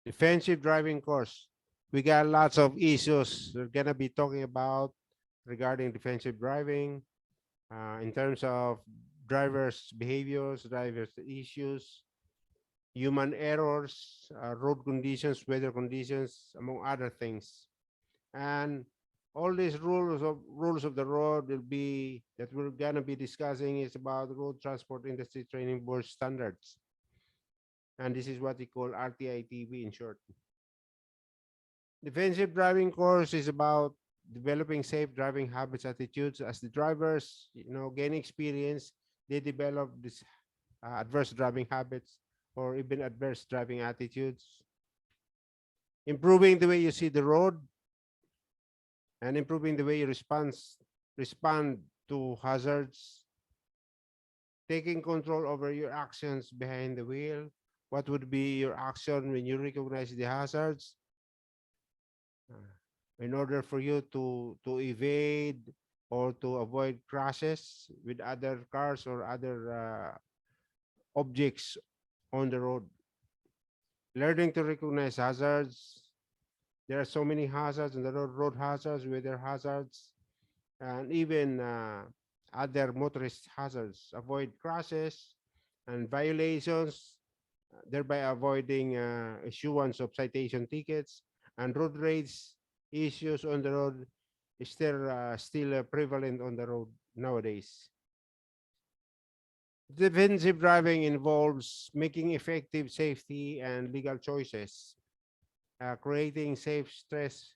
Defensive driving course. We got lots of issues we're gonna be talking about regarding defensive driving in terms of drivers' behaviors, drivers' issues, human errors, road conditions, weather conditions, among other things. And all these rules of the road will be that we're gonna be discussing is about Road Transport Industry Training Board standards, and this is what we call RTITB in short. Defensive driving course is about developing safe driving habits, attitudes as the drivers, gain experience. They develop this adverse driving habits or even adverse driving attitudes, improving the way you see the road and improving the way you respond to hazards, taking control over your actions behind the wheel. What would be your action when you recognize the hazards? In order for you to evade or to avoid crashes with other cars or other objects on the road. Learning to recognize hazards. There are so many hazards on the road hazards, weather hazards, and even other motorist hazards. Avoid crashes and violations, thereby avoiding issuance of citation tickets and road rage issues on the road is still prevalent on the road nowadays. Defensive driving involves making effective safety and legal choices, creating safe, stress,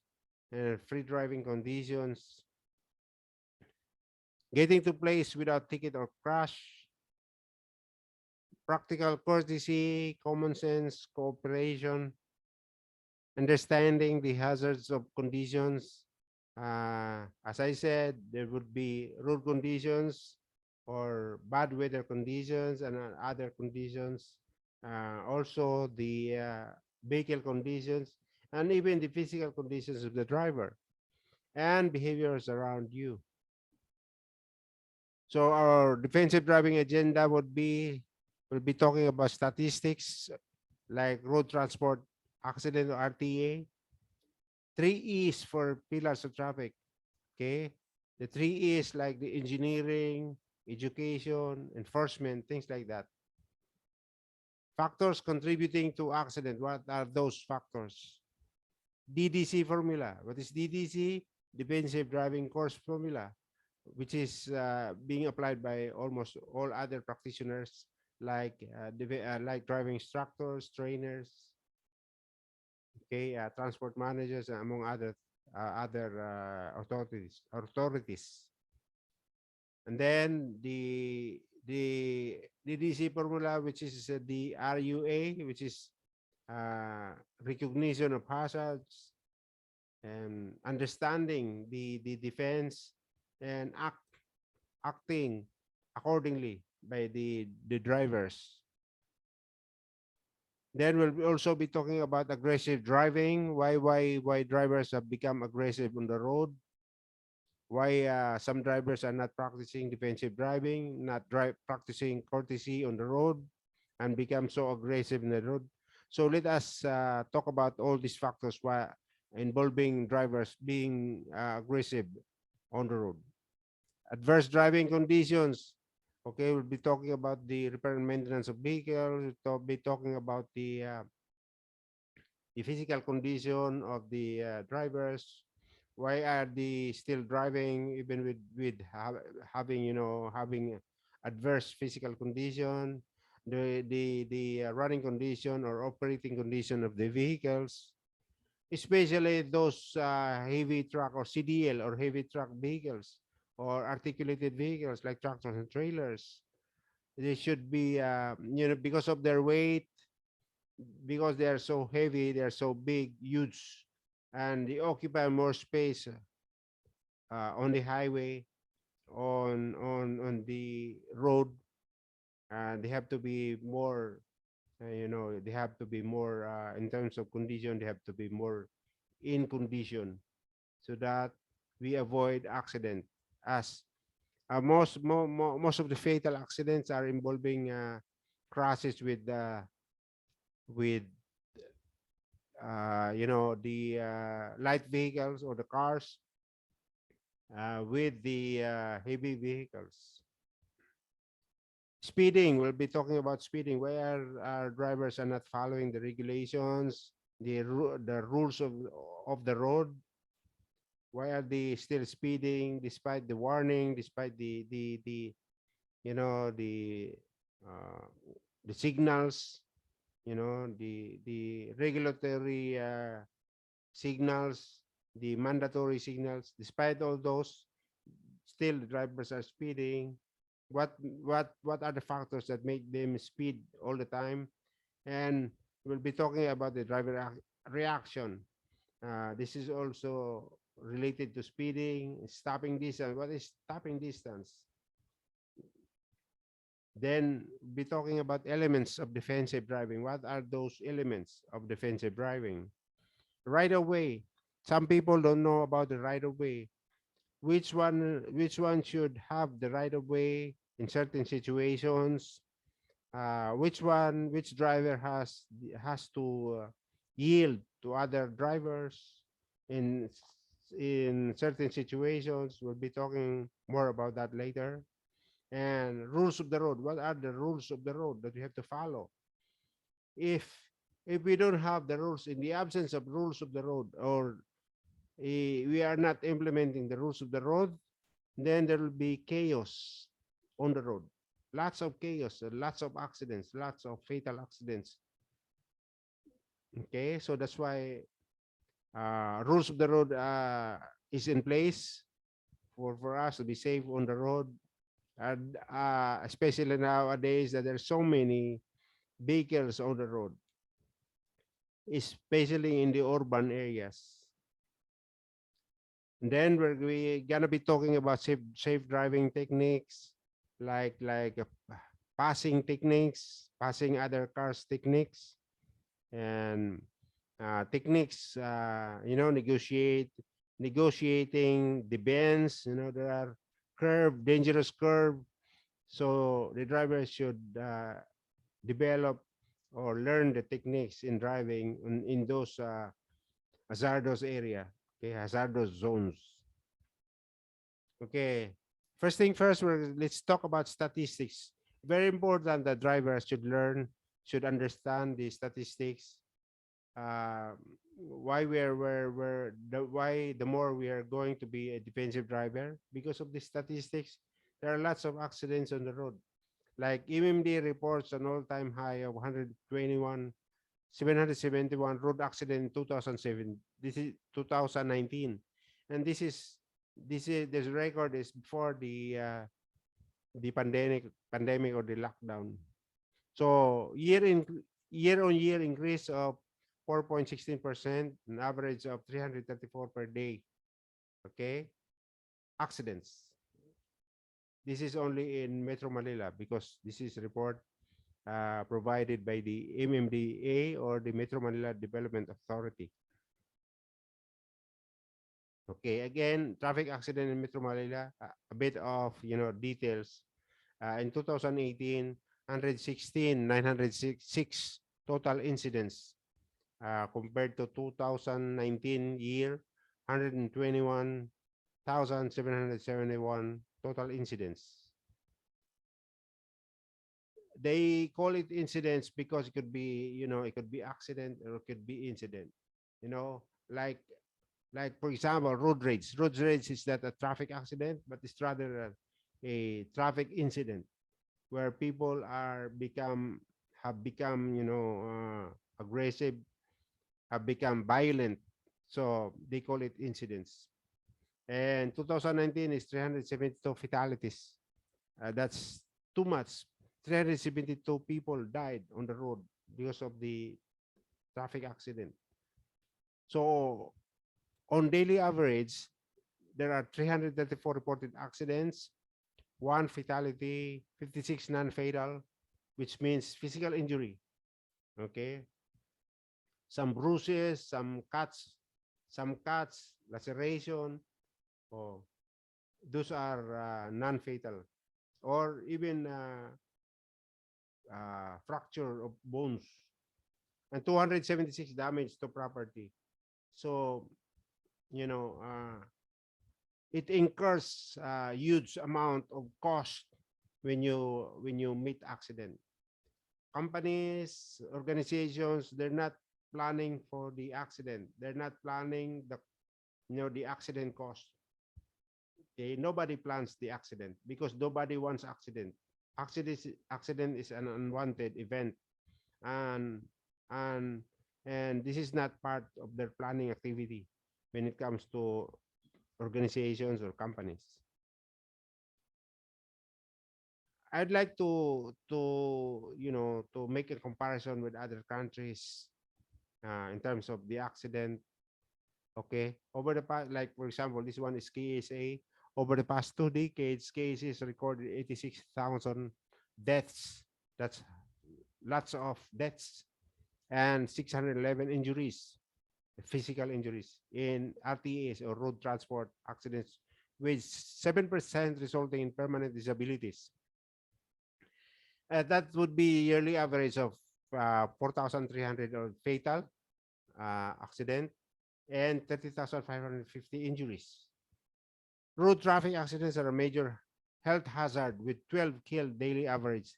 and free driving conditions, getting to place without ticket or crash, practical courtesy, common sense, cooperation, understanding the hazards of conditions. As I said, there would be road conditions or bad weather conditions and other conditions. Also, the vehicle conditions and even the physical conditions of the driver and behaviors around you. So our defensive driving agenda we'll be talking about statistics like road transport accident or RTA. 3 E's for pillars of traffic. Okay. The 3 E's like the engineering, education, enforcement, things like that. Factors contributing to accident. What are those factors? DDC formula. What is DDC? Defensive driving course formula, which is being applied by almost all other practitioners like driving instructors, trainers, okay, transport managers, among other authorities. And then the DC formula, which is the RUA, which is recognition of hazards and understanding the defense and acting accordingly by the drivers. Then we'll also be talking about aggressive driving, why drivers have become aggressive on the road, why some drivers are not practicing defensive driving, not practicing courtesy on the road, and become so aggressive in the road. So let us talk about all these factors why involving drivers being aggressive on the road. Adverse driving conditions. Okay, we'll be talking about the repair and maintenance of vehicles. We'll be talking about the physical condition of the drivers. Why are they still driving even having having adverse physical condition, the running condition or operating condition of the vehicles, especially those heavy truck or CDL or heavy truck vehicles or articulated vehicles like tractors and trailers. They should be because of their weight, because they are so heavy, they are so big, huge, and they occupy more space on the highway, on the road. They have to be more, they have to be more in terms of condition. They have to be more in condition so that we avoid accident. As most of the fatal accidents are involving crashes with the light vehicles or the cars with the heavy vehicles. Speeding, we'll be talking about speeding. Why our drivers are not following the regulations, the rules of the road? Why are they still speeding despite the warning, despite the you know uh, the signals, the regulatory signals, the mandatory signals? Despite all those, still the drivers are speeding. What are the factors that make them speed all the time? And we'll be talking about the driver reaction. This is also related to speeding, stopping distance. What is stopping distance? Then be talking about elements of defensive driving. What are those elements of defensive driving? Right of way. Some people don't know about the right of way. Which one should have the right of way in certain situations? Which driver has to yield to other drivers in in certain situations? We'll be talking more about that later. And rules of the road. What are the rules of the road that we have to follow? If if we don't have the rules, in the absence of rules of the road, or we are not implementing the rules of the road, then there will be chaos on the road. Lots of chaos, lots of accidents, lots of fatal accidents. Okay, so that's why rules of the road is in place for us to be safe on the road. And especially nowadays that there's so many vehicles on the road, especially in the urban areas. And then we gonna be talking about safe driving techniques, like passing techniques, passing other cars techniques, and techniques. Negotiating the bends. There are dangerous curve. So the driver should develop or learn the techniques in driving in those hazardous area, okay, hazardous zones. Okay, first thing first, let's talk about statistics. Very important that drivers should understand the statistics. Why why the more we are going to be a defensive driver, because of the statistics. There are lots of accidents on the road. Like MMD reports an all-time high of 771 road accident in 2007. This is 2019, and this record is before the pandemic or the lockdown. So year on year increase of 4.16%, an average of 334 per day. Okay, accidents. This is only in Metro Manila because this is report provided by the MMDA or the Metro Manila Development Authority. Okay, again, traffic accident in Metro Manila, a bit of details. In 2018, 906 total incidents compared to 2019 year, 121,771 total incidents. They call it incidents because it could be, it could be accident or it could be incident. You know, like for example, road rage. Road rage is not a traffic accident, but it's rather a traffic incident where people have become, aggressive, have become violent. So they call it incidents. And 2019 is 372 fatalities. That's too much. 372 people died on the road because of the traffic accident. So on daily average, there are 334 reported accidents, one fatality, 56 non-fatal, which means physical injury. Okay. Some bruises, some cuts, laceration. Oh, those are non-fatal, or even fracture of bones. and 276 damage to property. So, you know, it incurs a huge amount of cost when you meet accident. Companies, organizations, they're not planning for the accident. They're not planning the the accident cost. Okay, nobody plans the accident because nobody wants accident. Accident is an unwanted event, and and and this is not part of their planning activity when it comes to organizations or companies. I'd like to make a comparison with other countries in terms of the accident. Okay, over the past, like for example, this one is KSA. Over the past 2 decades, KSA has recorded 86,000 deaths. That's lots of deaths and 611 injuries, physical injuries in RTAs or road transport accidents, with 7% resulting in permanent disabilities. That would be yearly average of 4,300 fatal accident and 30,550 injuries. Road traffic accidents are a major health hazard with 12 killed daily average.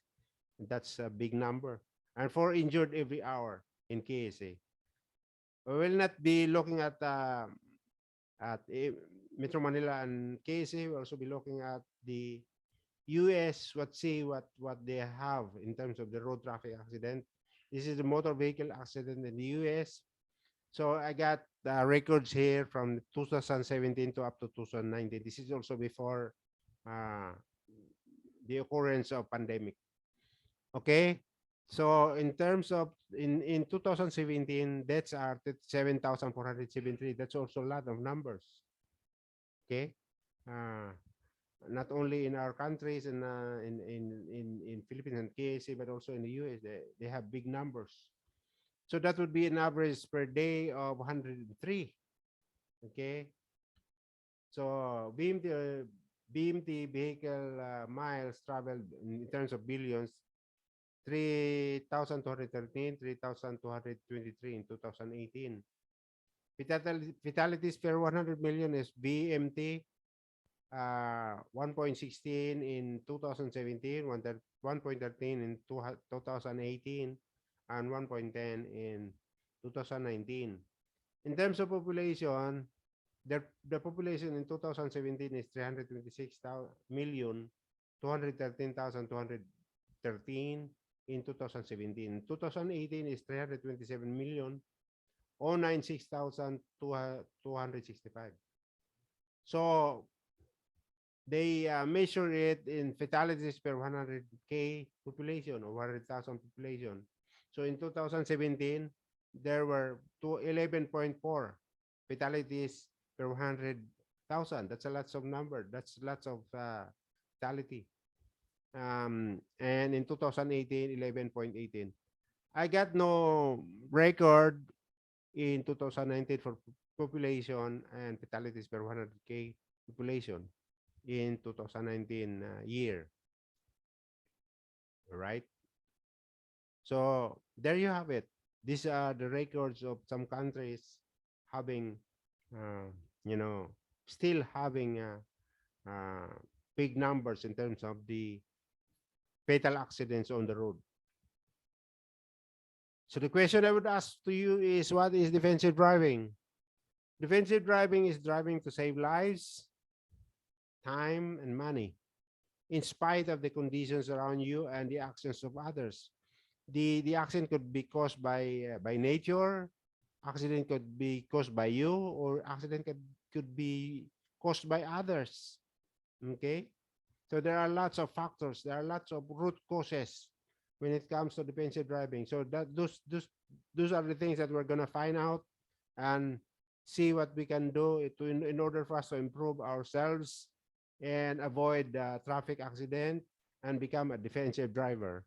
That's a big number. And 4 injured every hour in KSA. We will not be looking at Metro Manila and KSA. We'll also be looking at the US. What they have in terms of the road traffic accident. This is the motor vehicle accident in the US. So I got records here from 2017 to up to 2019. This is also before uh, the occurrence of pandemic. Okay. So in terms of in 2017, deaths are 7,473. That's also a lot of numbers. Okay. Uh, Not only in our countries and in Philippines and KSA, but also in the US, they have big numbers. So that would be an average per day of 103. Okay. So BMT vehicle miles traveled in terms of billions, 3,213, 3,223 in 2018. Fatalities per 100 million is BMT 1.16 in 2017, 1.13 in 2018, and 1.10 in 2019. In terms of population, the population in 2017 is 326 million, 213,213 in 2017. 2018 is 327 million, 096,265. So they measure it in fatalities per 100K population or 100,000 population. So in 2017, there were 11.4 fatalities per 100,000. That's a lots of number. That's lots of fatality. And in 2018, 11.18. I got no record in 2019 for population and fatalities per 100K population in 2019 year. All right. So there you have it. These are the records of some countries having, uh, you know, still having uh, big numbers in terms of the fatal accidents on the road. So the question I would ask to you is, what is defensive driving? Defensive driving is driving to save lives, time, and money, in spite of the conditions around you and the actions of others. The accident could be caused by nature, accident could be caused by you, or accident could be caused by others. Okay? So there are lots of factors, there are lots of root causes when it comes to defensive driving. So that those are the things that we're gonna find out and see what we can do in order for us to improve ourselves and avoid traffic accident and become a defensive driver.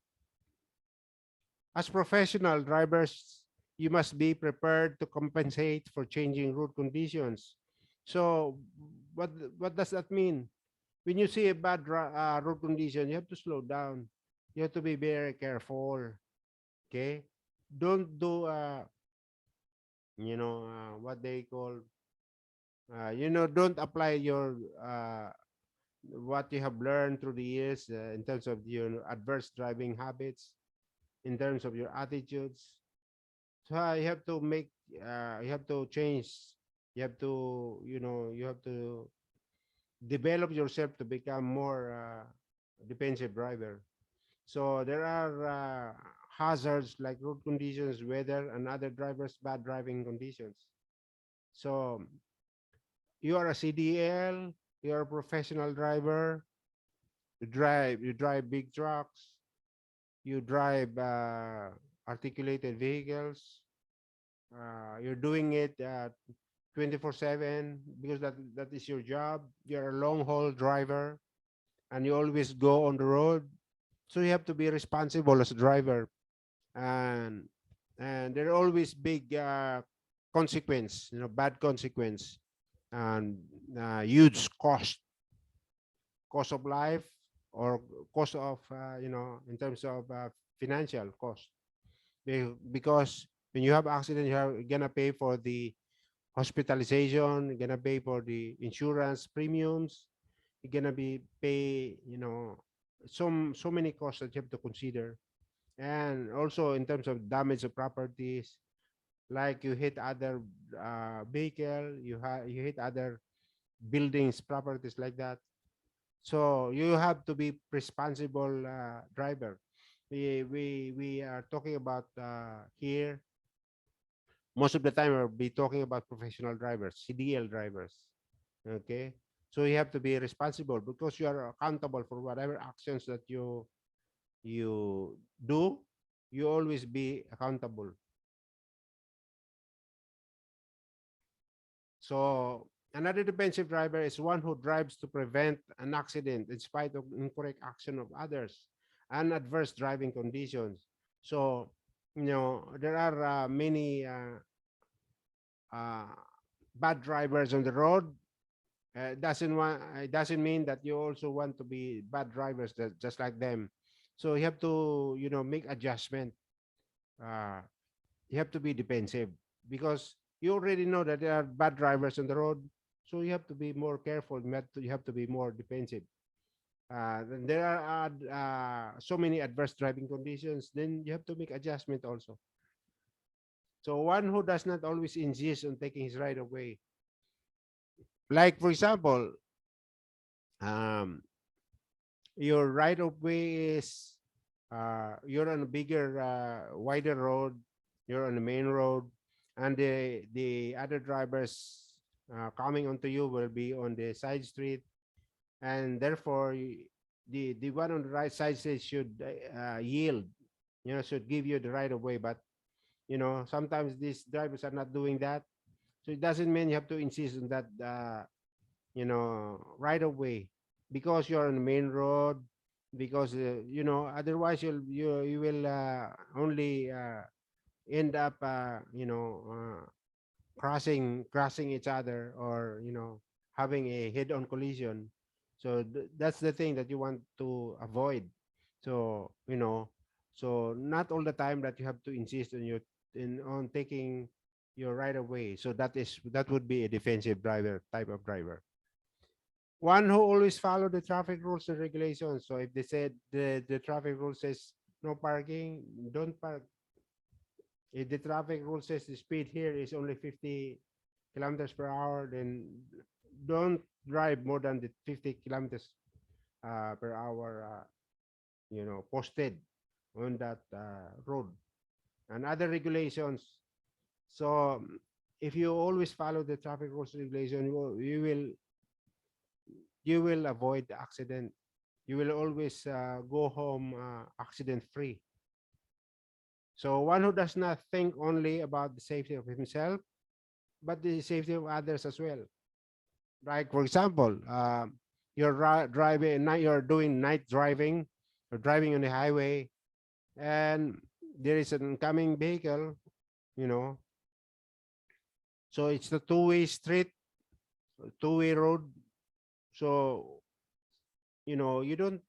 As professional drivers, you must be prepared to compensate for changing road conditions. So what what does that mean? When you see a bad road condition, you have to slow down. You have to be very careful. Okay. don't do what they call don't apply your what you have learned through the years in terms of your adverse driving habits, in terms of your attitudes. So you have to make you have to change, you have to you have to develop yourself to become more defensive driver. So there are hazards like road conditions, weather, and other drivers bad driving conditions. So you are a CDL, you are a professional driver, you drive big trucks, you drive articulated vehicles, you're doing it 24/7 because that is your job. You're a long haul driver and you always go on the road. So you have to be responsible as a driver, and there are always big consequence, bad consequence, and huge cost of life, or cost of in terms of financial cost. Because when you have accident, you're gonna pay for the hospitalization, you're gonna pay for the insurance premiums, you're gonna be pay so many costs that you have to consider. And also in terms of damage of properties, like you hit other vehicle, you hit other buildings, properties like that. So you have to be responsible driver. We are talking about here, most of the time we'll be talking about professional drivers, CDL drivers. Okay, so you have to be responsible because you are accountable for whatever actions that you do. You always be accountable. So another defensive driver is one who drives to prevent an accident in spite of incorrect action of others and adverse driving conditions. So there are many uh, bad drivers on the road. It doesn't mean that you also want to be bad drivers just like them. So you have to make adjustment. Uh, you have to be defensive because you already know that there are bad drivers on the road. So you have to be more careful. You have to be more defensive. There are so many adverse driving conditions. Then you have to make adjustment also. So one who does not always insist on taking his right of way. Like for example, um, your right of way is you're on a bigger, wider road. You're on the main road, and the other drivers coming onto you will be on the side street, and therefore the one on the right side street should yield. Should give you the right of way, but sometimes these drivers are not doing that. So it doesn't mean you have to insist on that right away because you're on the main road, because otherwise you will only end up crossing each other, or having a head-on collision. So that's the thing that you want to avoid. So so not all the time that you have to insist on taking your right away. So that would be a defensive driver type of driver. One who always follow the traffic rules and regulations. So if they said the traffic rule says no parking, don't park. If the traffic rule says the speed here is only 50 kilometers per hour, then don't drive more than the 50 kilometers per hour, posted on that road, and other regulations. So if you always follow the traffic rules and regulation, you will avoid the accident. You will always go home accident free. So one who does not think only about the safety of himself, but the safety of others as well. Like for example, you're driving night, you're doing night driving, you're driving on the highway, and there is an incoming vehicle, you know. So it's the two-way street, two-way road. So you know you don't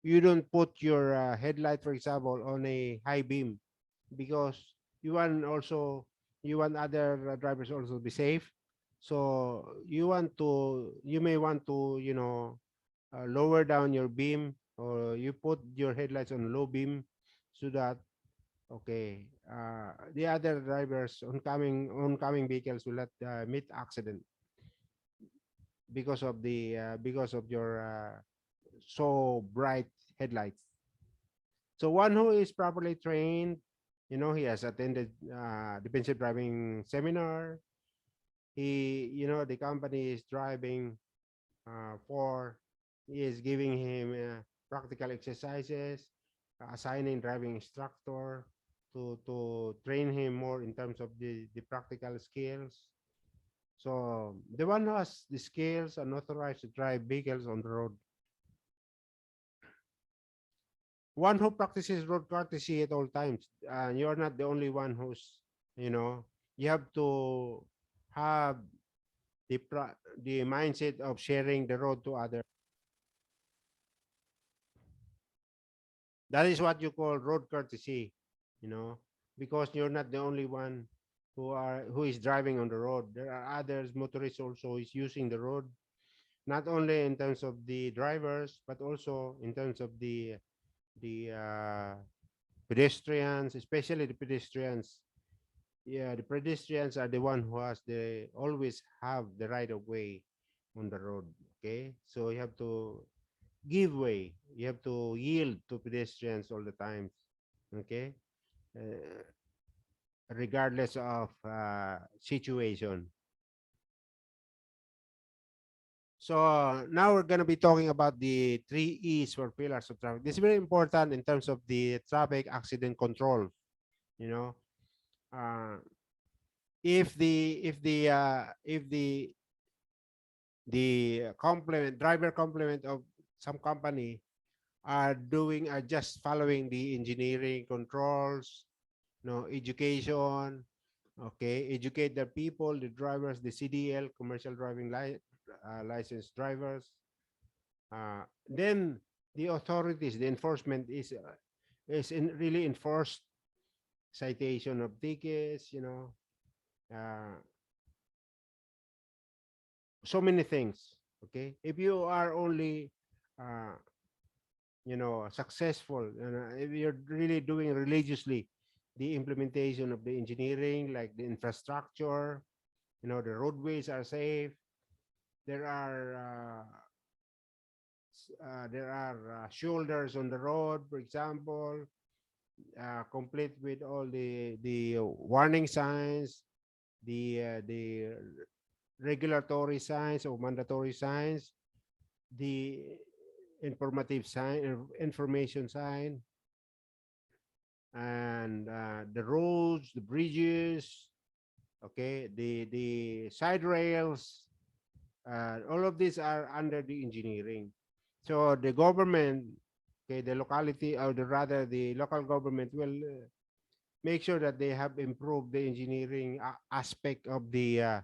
you don't put your headlight, for example, on a high beam, because you want also, you want other drivers also be safe. So you may want to, lower down your beam, or you put your headlights on low beam, so that, okay, the other drivers, oncoming vehicles will not meet accident because of your so bright headlights. So one who is properly trained, he has attended defensive driving seminar. The company is driving for, he is giving him practical exercises, assigning driving instructor to train him more in terms of the practical skills. So the one who has the skills and authorized to drive vehicles on the road, one who practices road courtesy at all times. You're not the only one who's, you know, you have to have the mindset of sharing the road to others. That is what you call road courtesy, you know, because you're not the only one who is driving on the road. There are others motorists also is using the road, not only in terms of the drivers, but also in terms of the pedestrians, especially the pedestrians. Yeah, the pedestrians are the one who has the always have the right of way on the road. Okay, so you have to give way. You have to yield to pedestrians all the time. Okay, uh, regardless of situation. So now we're gonna be talking about the three E's for pillars of traffic. This is very important in terms of the traffic accident control. You know, uh, if the complement driver complement of some company are just following the engineering controls, education, okay, educate the people, the drivers, the CDL, commercial driving license drivers. Then the authorities, the enforcement really enforced citation of tickets, uh, so many things. Okay, if you are only uh, successful, if you're really doing religiously the implementation of the engineering, like the infrastructure, the roadways are safe, there are shoulders on the road, for example, complete with all the warning signs, the regulatory signs or mandatory signs, the information sign, and the roads, the bridges, okay, the side rails, all of these are under the engineering. So the government, okay, the locality, or rather the local government will make sure that they have improved the engineering aspect the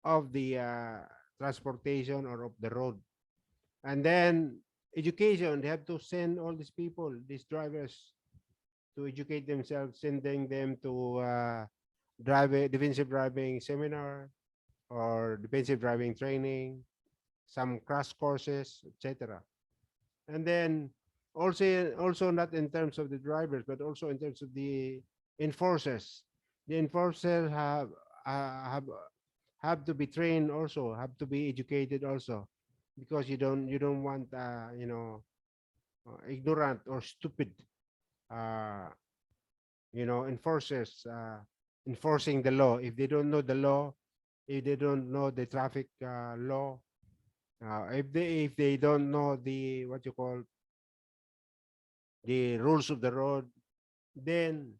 of the transportation or of the road. And then education, they have to send all these people, these drivers, to educate themselves, sending them to defensive driving seminar or defensive driving training, some crash courses, etc. And then also not in terms of the drivers, but also in terms of the enforcers. The enforcers uh, have have to be trained also, have to be educated also, because you don't want ignorant or stupid uh, enforcers enforcing the law. If they don't know the law, if they don't know the traffic law, if they don't know the what you call the rules of the road, then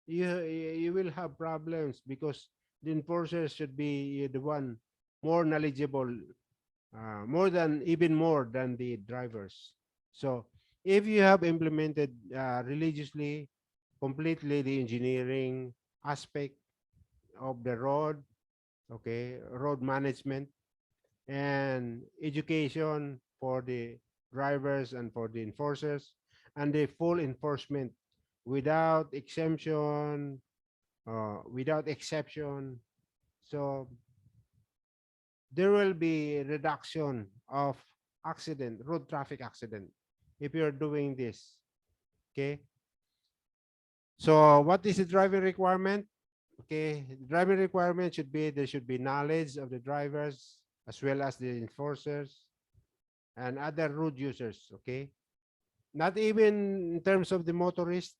you will have problems, because the enforcers should be the one more knowledgeable, more than the drivers. So if you have implemented religiously, completely the engineering aspect of the road, okay, road management and education, for the drivers and for the enforcers, and the full enforcement without exemption, without exception. So there will be reduction of accident, road traffic accident, if you're doing this. Okay. So what is the driving requirement? Okay, the driving requirement should be there should be knowledge of the drivers as well as the enforcers and other road users. Okay, not even in terms of the motorist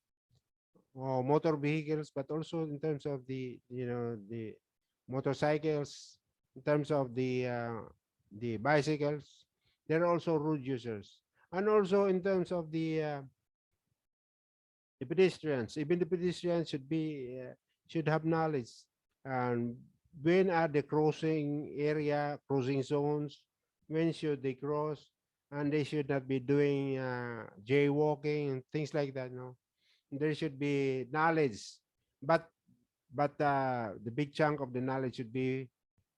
or motor vehicles, but also in terms of the the motorcycles, in terms of the bicycles. They're also road users, and also in terms of the pedestrians. Even the pedestrians should have knowledge. And when are the crossing area, crossing zones? When should they cross? And they should not be doing jaywalking and things like that. No, there should be knowledge, but the big chunk of the knowledge should be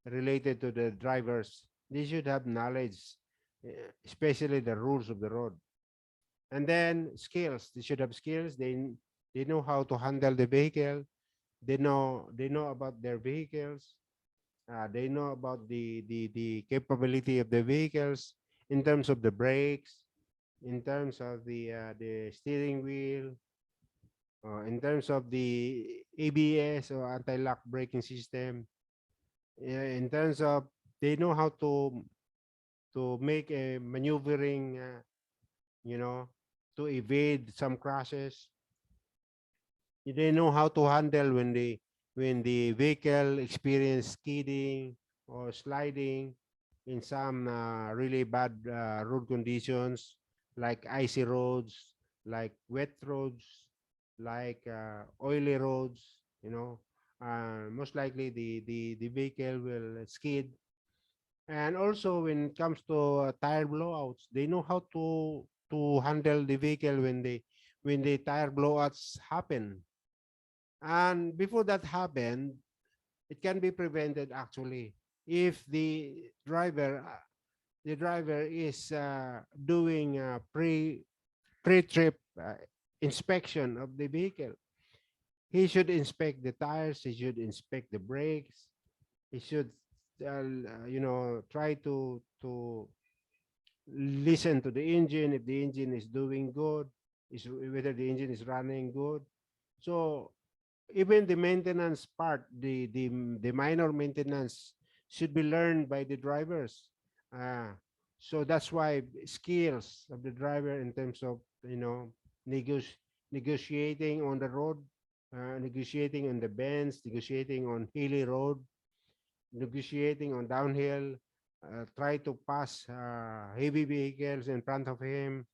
related to the drivers. They should have knowledge, especially the rules of the road. And then skills. They should have skills. They know how to handle the vehicle. They know about their vehicles. They know about the capability of the vehicles in terms of the brakes, in terms of the steering wheel, in terms of the ABS or anti-lock braking system. In terms of they know how to make a maneuvering, you know, to evade some crashes. They know how to handle when the vehicle experience skidding or sliding in some really bad road conditions, like icy roads, like wet roads, like oily roads. Most likely the vehicle will skid. And also when it comes to tire blowouts, they know how to handle the vehicle when the tire blowouts happen. And before that happened, it can be prevented actually if the driver is doing a pre-trip inspection of the vehicle. He should inspect the tires. He should inspect the brakes. He should, try to listen to the engine if the engine is doing good, is whether the engine is running good. So even the maintenance part, the minor maintenance should be learned by the drivers. Uh, so that's why skills of the driver in terms of negotiating on the road, negotiating on the bends, negotiating on hilly road, negotiating on downhill, try to pass heavy vehicles in front of him.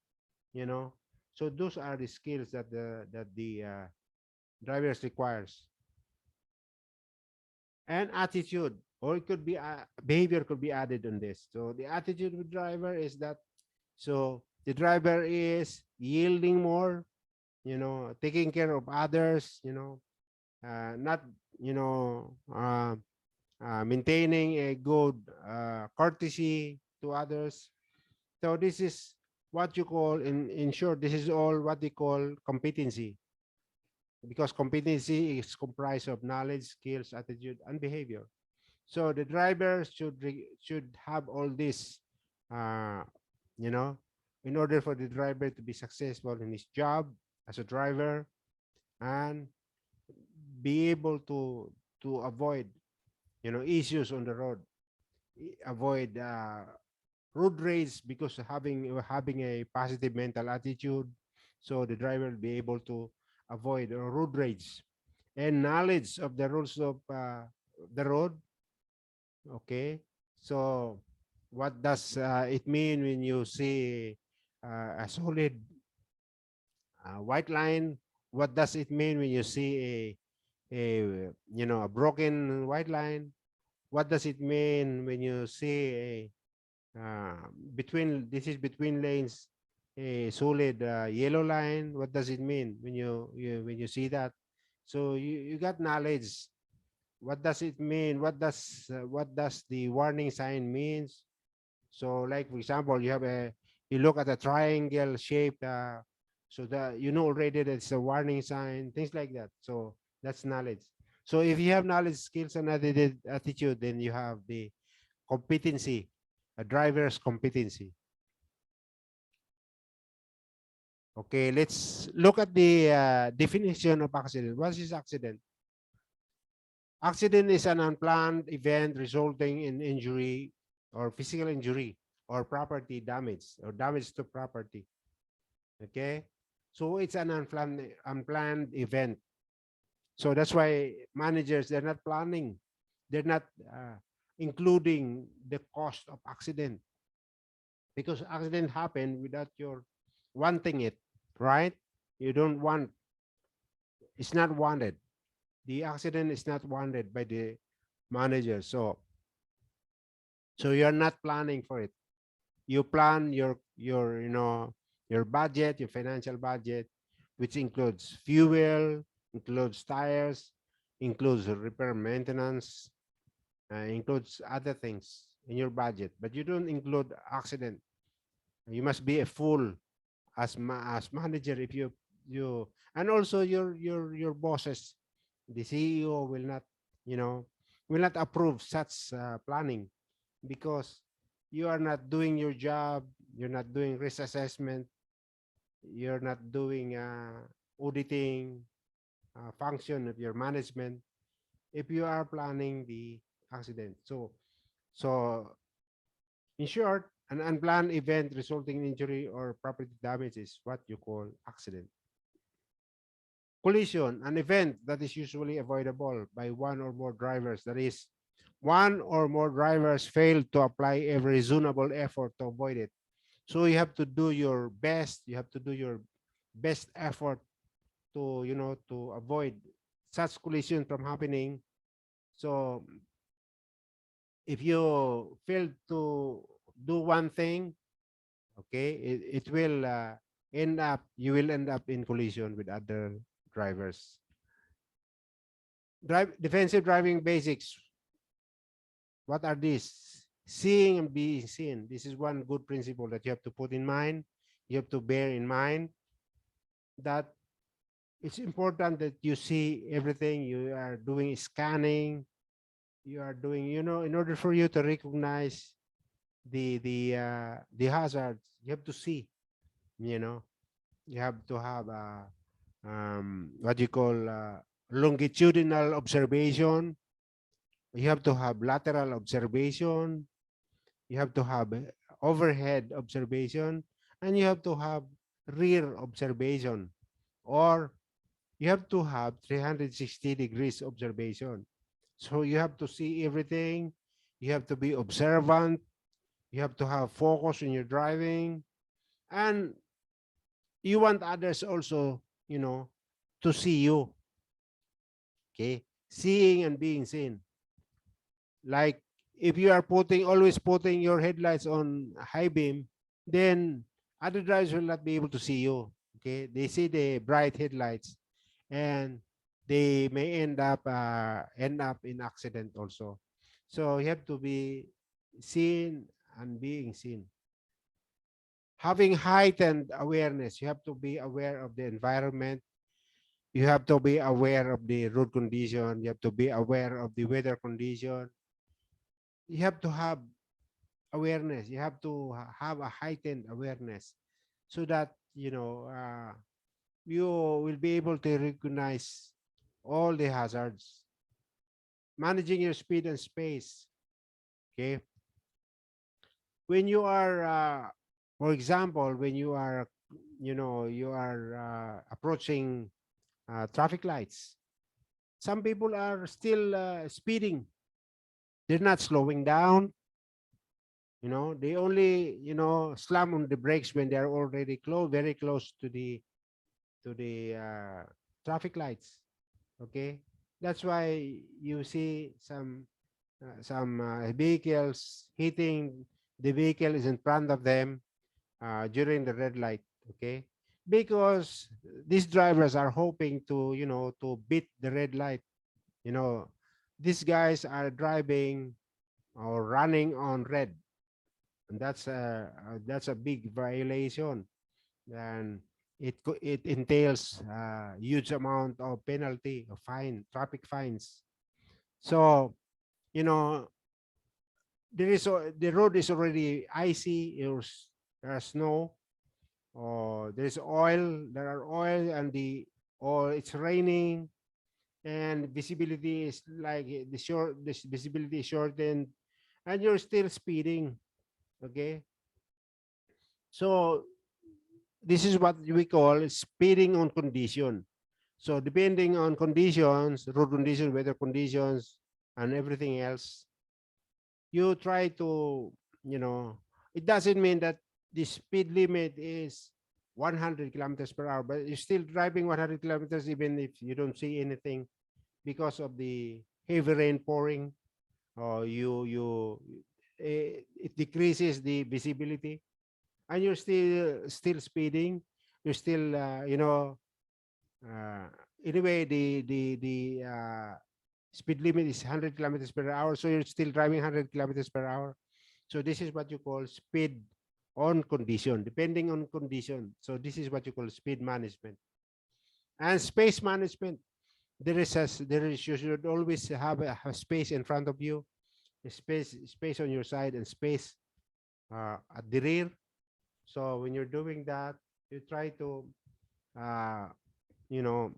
You know, so those are the skills that the drivers requires. And attitude, or it could be behavior could be added on this. So the attitude of the driver is that, so the driver is yielding more, taking care of others, not you know maintaining a good courtesy to others. So this is what you call, in short, this is all what they call competency, because competency is comprised of knowledge, skills, attitude, and behavior. So the driver should have all this, uh, you know, in order for the driver to be successful in his job as a driver, and be able to avoid, issues on the road, avoid road rage, because having a positive mental attitude. So the driver will be able to avoid road rage, and knowledge of the rules of the road. Okay. So what does it mean when you see a solid white line? What does it mean when you see a broken white line? What does it mean when you see between, this is between lanes, a solid yellow line? What does it mean when you see that? So you got knowledge. What does it mean? What does the warning sign means? So, like for example, you look at a triangle shape, so that you know already that's a warning sign, things like that. So that's knowledge. So if you have knowledge, skills, and attitude, then you have the competency, a driver's competency. Okay, let's look at the definition of accident. What is accident? Accident is an unplanned event resulting in injury or physical injury or property damage or damage to property. Okay, so it's an unplanned event. So that's why managers, they're not planning, they're not including the cost of accident, because accident happen without your wanting it, right? You don't want, it's not wanted. The accident is not wanted by the manager. So you're not planning for it. You plan your your budget, your financial budget, which includes fuel, includes tires, includes repair maintenance, includes other things in your budget, but you don't include accident. You must be a fool as manager if you and also your bosses, the CEO will not, you know, will not approve such planning, because you are not doing your job, you're not doing risk assessment, you're not doing auditing function of your management if you are planning the accident. So in short, an unplanned event resulting in injury or property damage is what you call accident. Collision, an event that is usually avoidable by one or more drivers. That is, one or more drivers fail to apply every reasonable effort to avoid it. So you have to do your best. You have to do your best effort to, you know, to avoid such collision from happening. So if you fail to do one thing, okay, it will end up, you will end up in collision with other drivers. Defensive driving basics. What are these? Seeing and being seen. This is one good principle that you have to put in mind. You have to bear in mind that it's important that you see everything. You are doing scanning. You are doing, you know, in order for you to recognize the hazards. You have to see. You know, you have to have what you call longitudinal observation. You have to have lateral observation. You have to have overhead observation, and you have to have rear observation, or you have to have 360 degrees observation. So you have to see everything. You have to be observant. You have to have focus in your driving, and you want others also, you know, to see you. Okay, seeing and being seen. Like if you are putting, always putting your headlights on high beam, then other drivers will not be able to see you. Okay, they see the bright headlights, and they may end up in accident also. So you have to be seen and being seen. Having heightened awareness, you have to be aware of the environment. You have to be aware of the road condition. You have to be aware of the weather condition. You have to have awareness. You have to have a heightened awareness, so that, you know, you will be able to recognize all the hazards. Managing your speed and space. Okay, when you are for example, when you are, you know, you are approaching traffic lights, some people are still speeding. They're not slowing down. You know, they only, you know, slam on the brakes when they're already close, very close to the traffic lights. Okay, that's why you see some vehicles hitting the vehicle is in front of them during the red light. Okay, because these drivers are hoping to, you know, to beat the red light. You know, these guys are driving or running on red. and that's a big violation, and it entails huge amount of penalty of fine, traffic fines. So you know the road is already icy, there's snow, or there are oil, and or it's raining, and visibility is like this visibility is shortened, and you're still speeding. Okay, so this is what we call speeding on condition. So depending on conditions, road conditions, weather conditions, and everything else, you try to, you know, it doesn't mean that the speed limit is 100 kilometers per hour, but you're still driving 100 kilometers even if you don't see anything because of the heavy rain pouring, or it decreases the visibility, and you're still speeding. You're still, uh, anyway, the speed limit is 100 kilometers per hour, so you're still driving 100 kilometers per hour. So this is what you call speed on condition, depending on condition. So this is what you call speed management and space management. You should always have a space in front of you, a space on your side, and space at the rear. So when you're doing that, you try to, uh, you know,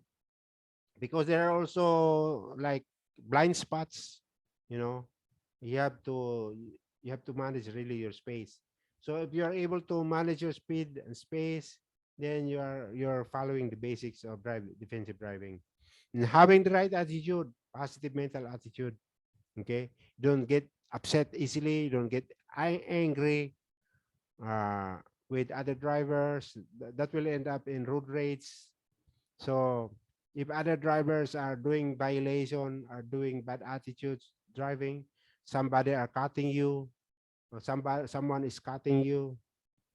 because there are also like blind spots, you know, you have to you have to manage really your space. So if you are able to manage your speed and space, then you're following the basics of defensive driving, and having the right attitude, positive mental attitude. Okay, don't get upset easily, don't get angry uh, with other drivers. That will end up in road rage. So if other drivers are doing violation, are doing bad attitudes driving, somebody are cutting you, or someone is cutting you,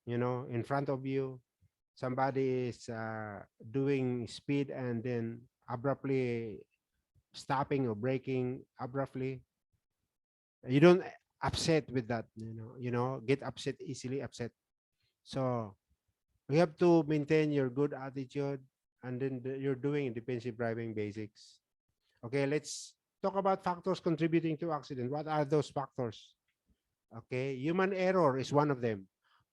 in front of you. Somebody is doing speed and then abruptly stopping or braking abruptly. You don't upset with that, get upset easily upset. So we have to maintain your good attitude, and then you're doing defensive driving basics. Okay, let's talk about factors contributing to accident. What are those factors? Okay, human error is one of them.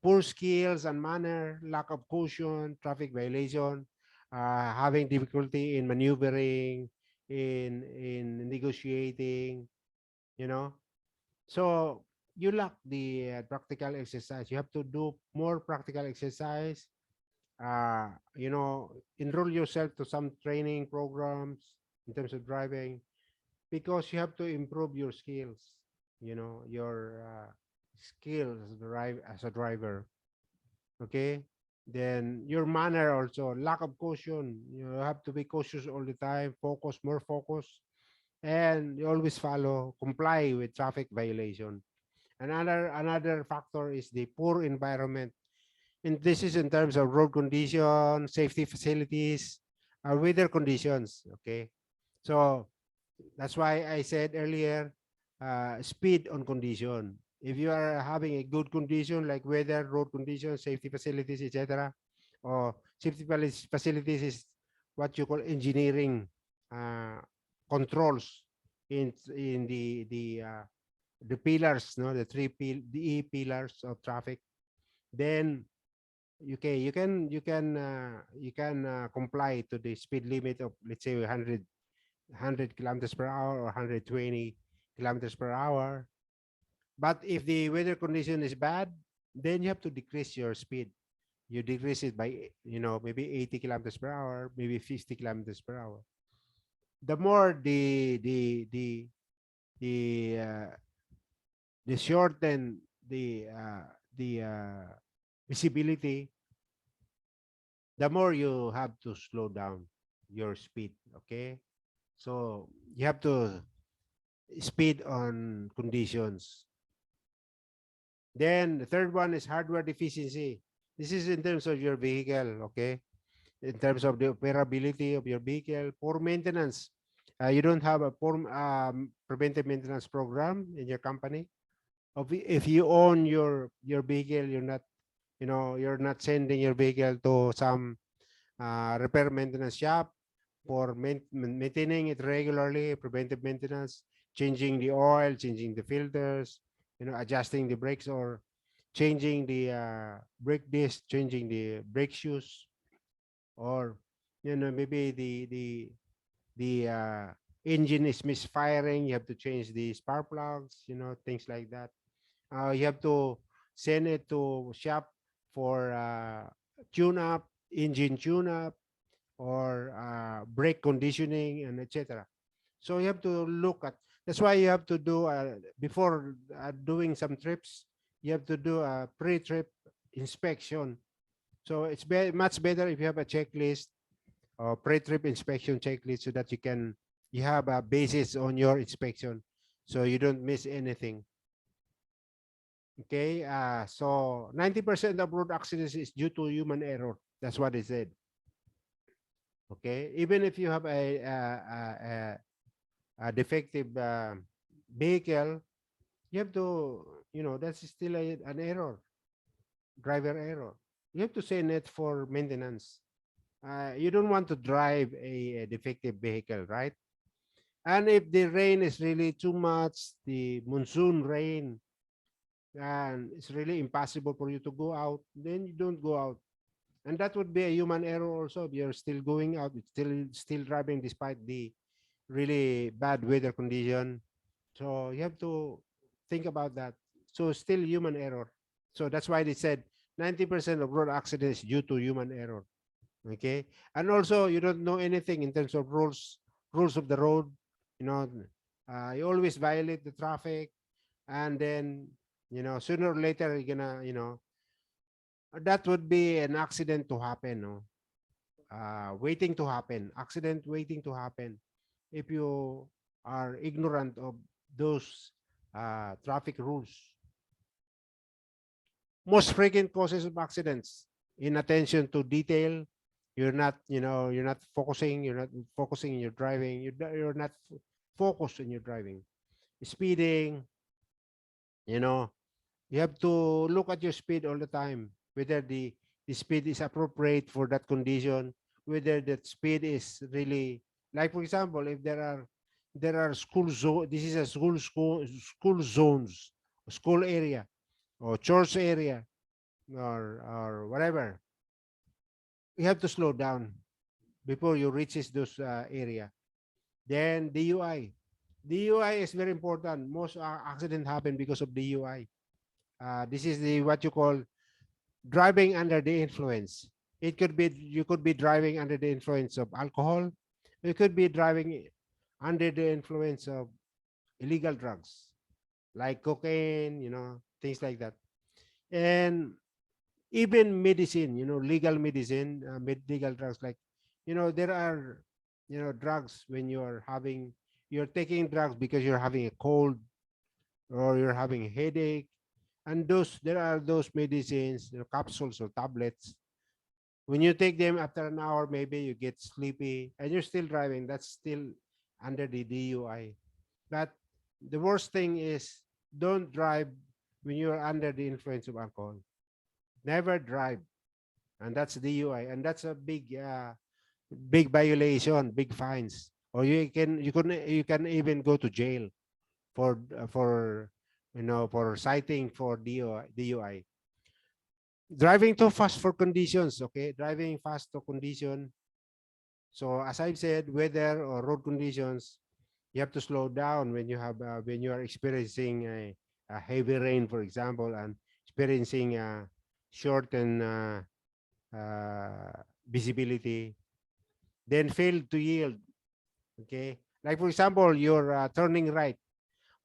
Poor skills and manner, lack of caution, traffic violation, having difficulty in maneuvering, in negotiating, you know. So you lack the practical exercise. You have to do more practical exercise. Enroll yourself to some training programs in terms of driving, because you have to improve your skills, your skills as a driver. Okay, then your manner also, lack of caution. You have to be cautious all the time, focus, more focus, and you always comply with traffic violation. Another factor is the poor environment, and this is in terms of road conditions, safety facilities, weather conditions. Okay, so that's why I said earlier, speed on condition. If you are having a good condition like weather, road conditions, safety facilities, etc., or facilities is what you call engineering uh, controls in the pillars, no, the pillars of traffic. Then you can comply to the speed limit of, let's say, 100 kilometers per hour or 120 kilometers per hour. But if the weather condition is bad, then you have to decrease your speed. You decrease it by, maybe 80 kilometers per hour, maybe 50 kilometers per hour. The more the the shorten the visibility, the more you have to slow down your speed. Okay, so you have to speed on conditions. Then the third one is hardware deficiency. This is in terms of your vehicle, okay? In terms of the operability of your vehicle, poor maintenance. You don't have a poor preventive maintenance program in your company, If you own your vehicle, you're not sending your vehicle to some repair maintenance shop for maintaining it regularly, preventive maintenance, changing the oil, changing the filters, adjusting the brakes, or changing the brake disc, changing the brake shoes, or maybe the engine is misfiring. You have to change the spark plugs, things like that. You have to send it to shop for tune up, engine tune up, or brake conditioning, and etc. So you have to look at. That's why you have to do before doing some trips. You have to do a pre-trip inspection. So it's much better if you have a checklist or pre-trip inspection checklist, so that you have a basis on your inspection, so you don't miss anything. Okay, so 90% of road accidents is due to human error. That's what they said. Okay, even if you have a defective vehicle, you have to, that's still an error, driver error. You have to send it for maintenance. You don't want to drive a defective vehicle, right? And if the rain is really too much, the monsoon rain, and it's really impossible for you to go out, then you don't go out. And that would be a human error also. If you're still going out, still driving despite the really bad weather condition. So you have to think about that. So still human error. So that's why they said 90% of road accidents due to human error. Okay. And also you don't know anything in terms of rules of the road. You know, you always violate the traffic, and then sooner or later you're gonna that would be an accident to happen, no? Waiting to happen, accident waiting to happen, if you are ignorant of those traffic rules. Most frequent causes of accidents: inattention to detail. You're not focusing. You're not focusing in your driving. You're not focused in your driving. Speeding. You know, you have to look at your speed all the time, whether the speed is appropriate for that condition, whether that speed is really, like for example, if there are school zone, this is a school zones, school area, or church area, or whatever. You have to slow down before you reaches those area. Then DUI is very important. Most accident happen because of DUI. This is the what you call driving under the influence. It could be, you could be driving under the influence of alcohol. You could be driving under the influence of illegal drugs like cocaine, things like that. And even medicine, legal medicine, legal drugs, like, there are, drugs when you're taking drugs because you're having a cold or you're having a headache. And there are those medicines, capsules or tablets. When you take them after an hour, maybe you get sleepy and you're still driving. That's still under the DUI. But the worst thing is, don't drive when you're under the influence of alcohol. Never drive, and that's DUI, and that's a big violation, big fines, or you can even go to jail for for citing for DUI. Driving too fast for conditions, okay? Driving fast to condition. So as I've said, weather or road conditions, you have to slow down when you are experiencing a heavy rain, for example, and experiencing short and visibility. Then fail to yield, okay? Like for example, you're turning right.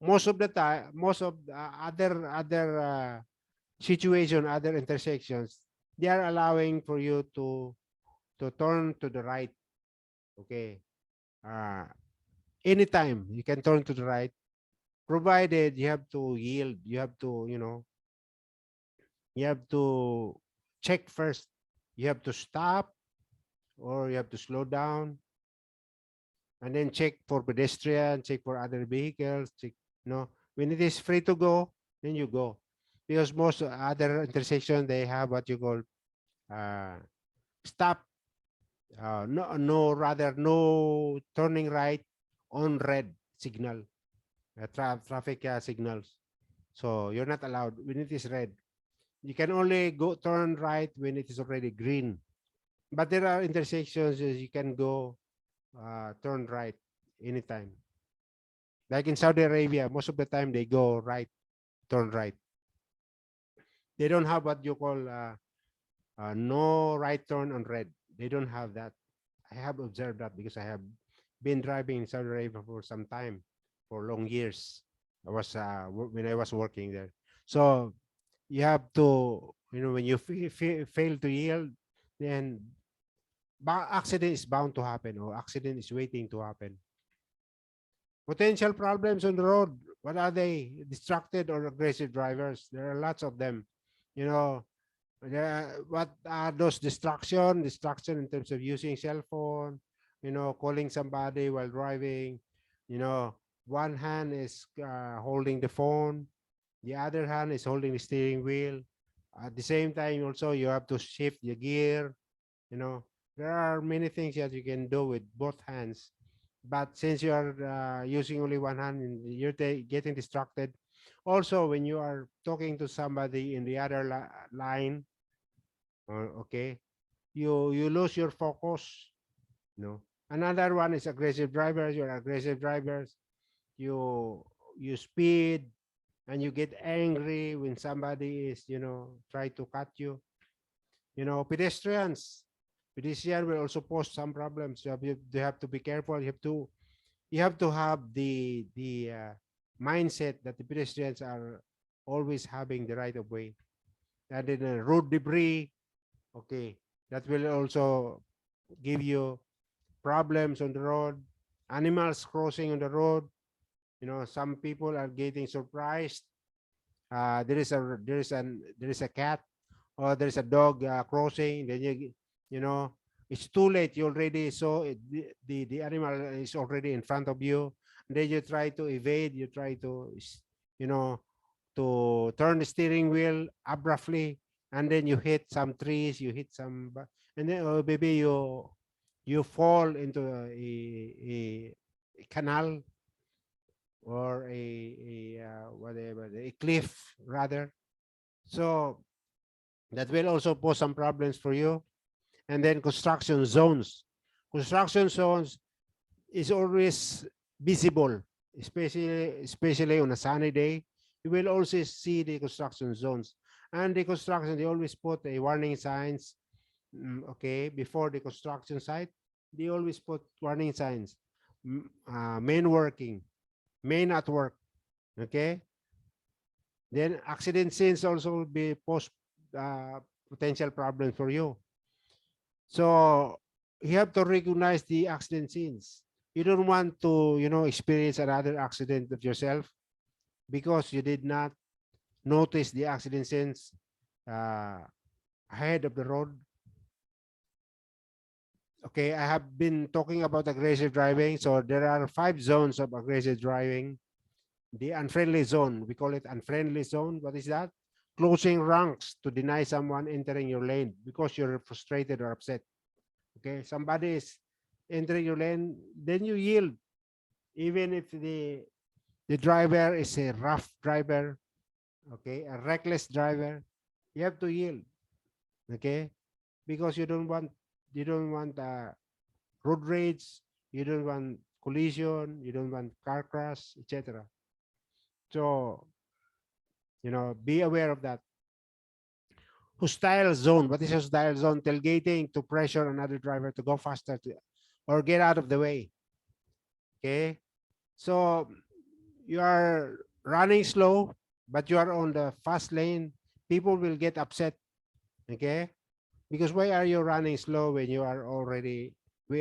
Most of the time, most of other situation, other intersections, they are allowing for you to turn to the right. Okay. Uh, Anytime you can turn to the right, provided you have to yield. You have to check first. You have to stop, or you have to slow down, and then check for pedestrian, check for other vehicles, check, when it is free to go, then you go. Because most other intersection they have what you call uh, stop, rather no turning right on red signal, traffic signals. So you're not allowed when it is red. You can only go turn right when it is already green. But there are intersections you can go turn right anytime. Like in Saudi Arabia, most of the time they go right, turn right. They don't have what you call no right turn on red. They don't have that. I have observed that because I have been driving in Saudi Arabia for some time, for long years. I was when I was working there. So you have to, when you fail to yield, then accident is bound to happen, or accident is waiting to happen. Potential problems on the road. What are they? Distracted or aggressive drivers? There are lots of them. You know, what are those distraction? Distraction in terms of using cell phone, calling somebody while driving. You know, one hand is holding the phone, the other hand is holding the steering wheel. At the same time, also you have to shift the gear. You know, there are many things that you can do with both hands, but since you are using only one hand, you're getting distracted. Also, when you are talking to somebody in the other line, okay, you lose your focus. Another one is aggressive drivers. You're aggressive drivers. You you speed and you get angry when somebody is try to cut you. Pedestrian will also pose some problems. You have to be careful. You have to have the mindset that the pedestrians are always having the right of way. And then road debris, okay, that will also give you problems on the road. Animals crossing on the road. Some people are getting surprised. There is a cat, or there's a dog crossing. Then you know it's too late. You already saw it, the animal is already in front of you. And then you try to evade. You try to you know to turn the steering wheel abruptly, and then you hit some trees. You hit some, and then maybe you fall into a canal, or whatever, a cliff rather. So that will also pose some problems for you. And then construction zones. Construction zones is always visible, especially on a sunny day. You will also see the construction zones. And the construction, they always put a warning signs, okay, before the construction site. They always put warning signs. Main working, may not work, okay? Then accident scenes also will be uh, potential problem for you. So you have to recognize the accident scenes. You don't want to, experience another accident of yourself because you did not notice the accident scenes uh, ahead of the road. Okay, I have been talking about aggressive driving. So there are 5 zones of aggressive driving. The unfriendly zone, we call it unfriendly zone. What is that? Closing ranks to deny someone entering your lane because you're frustrated or upset. Okay, somebody is entering your lane, then you yield, even if the driver is a rough driver, okay, a reckless driver. You have to yield, okay, because you don't want road rage, you don't want collision, you don't want car crash, etc. So be aware of that. Hostile zone. What is hostile zone? Tailgating to pressure another driver to go faster or get out of the way. Okay. So you are running slow, but you are on the fast lane. People will get upset. Okay. Because why are you running slow when we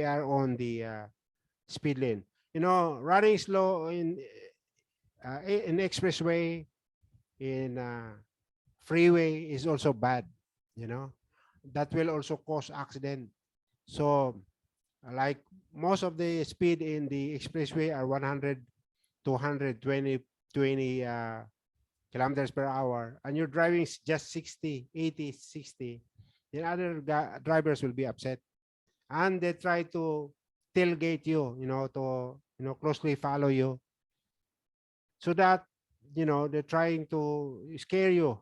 are on the speed lane? Running slow in expressway, in freeway is also bad. You know, that will also cause accident. So, like most of the speed in the expressway are 100 to 120 kilometers per hour, and you're driving just 60, 80, 60, then other drivers will be upset, and they try to tailgate you, to closely follow you, so that they're trying to scare you.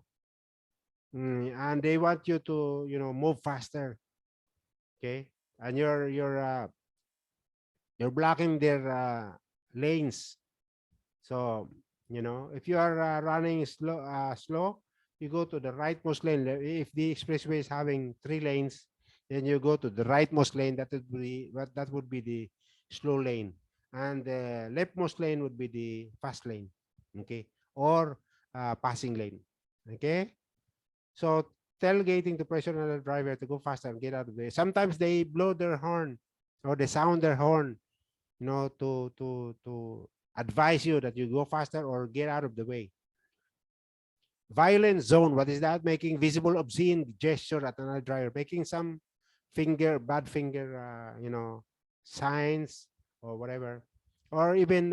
And they want you to move faster. Okay, and you're blocking their lanes. So if you are running slow, you go to the rightmost lane. If the expressway is having 3 lanes, then you go to the rightmost lane. That would be the slow lane, and the leftmost lane would be the fast lane. Okay, or passing lane. Okay, so tailgating to pressure another driver to go faster and get out of the way. Sometimes they blow their horn, or they sound their horn, to advise you that you go faster or get out of the way. Violent zone, what is that? Making visible obscene gesture at another driver, making some bad finger, signs or whatever, or even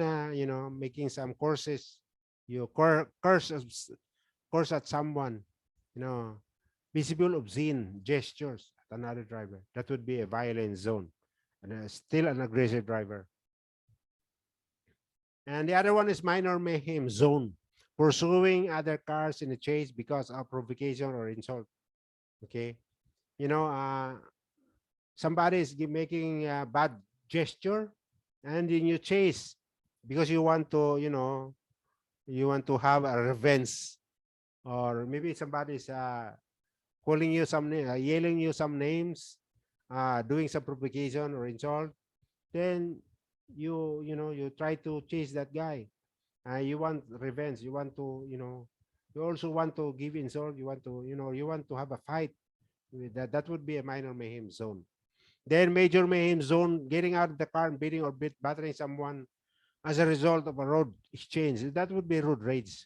making some curses. You curse at someone, you know, visible obscene gestures at another driver. That would be a violent zone, and still an aggressive driver. And the other one is minor mayhem zone, pursuing other cars in a chase because of provocation or insult. Okay, you know, somebody is making a bad gesture, and then you chase because you want to have a revenge, or maybe somebody's calling you yelling you some names, doing some provocation or insult. Then you try to chase that guy. You want revenge. You also want to give insult. You want to have a fight with that. That would be a minor mayhem zone. Then major mayhem zone, getting out of the car and beating or battering someone as a result of a road exchange. That would be road rage.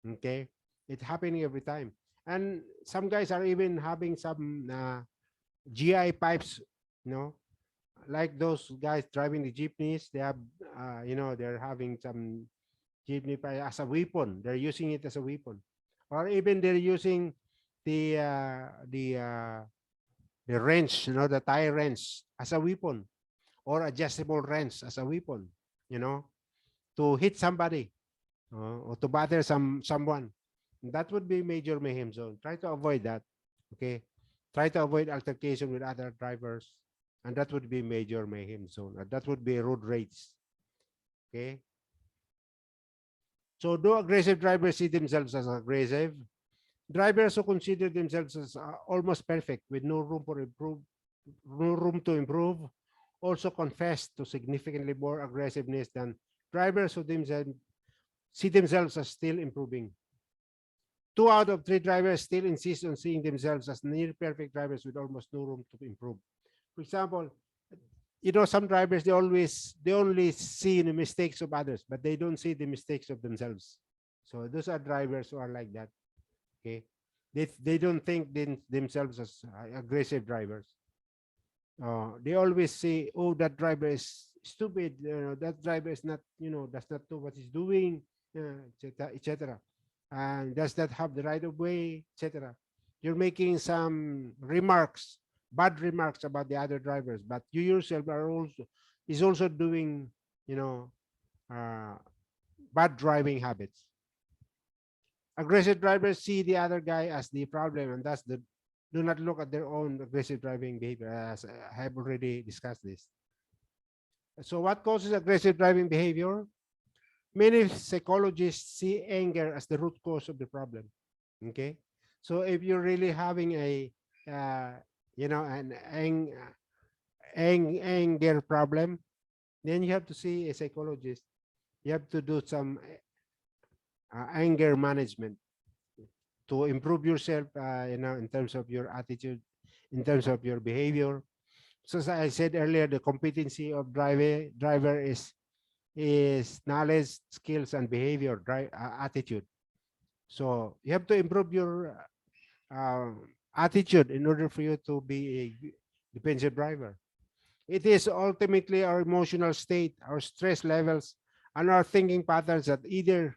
Okay, it's happening every time. And some guys are even having some GI pipes, you know, like those guys driving the jeepneys. They have, they're having some jeepney as a weapon. They're using it as a weapon, or even they're using the uh, the uh, the wrench, the tire wrench as a weapon, or adjustable wrench as a weapon, you know, to hit somebody, or to batter someone. That would be major mayhem zone. Try to avoid that. Okay, try to avoid altercation with other drivers, and that would be major mayhem zone. That would be road rage. Okay. So do aggressive drivers see themselves as aggressive? Drivers who consider themselves as almost perfect with no room to improve, also confess to significantly more aggressiveness than drivers who see themselves as still improving. 2 out of 3 drivers still insist on seeing themselves as near perfect drivers with almost no room to improve. For example, some drivers, they only see the mistakes of others, but they don't see the mistakes of themselves. So those are drivers who are like that. Okay, they don't think themselves as aggressive drivers. They always say, "Oh, that driver is stupid. That driver is not, does not know what he's doing, etc., etc., and does not have the right of way, etc." You're making some bad remarks about the other drivers, but you yourself is also doing, you know, uh, bad driving habits. Aggressive drivers see the other guy as the problem, and do not look at their own aggressive driving behavior, as I have already discussed this. So what causes aggressive driving behavior? Many psychologists see anger as the root cause of the problem. Okay, so if you're really having uh, an anger problem, then you have to see a psychologist. You have to do some anger management to improve yourself, in terms of your attitude, in terms of your behavior. So as I said earlier, the competency of driver is knowledge, skills, and behavior, attitude. So you have to improve your attitude in order for you to be a defensive driver. It is ultimately our emotional state, our stress levels, and our thinking patterns that either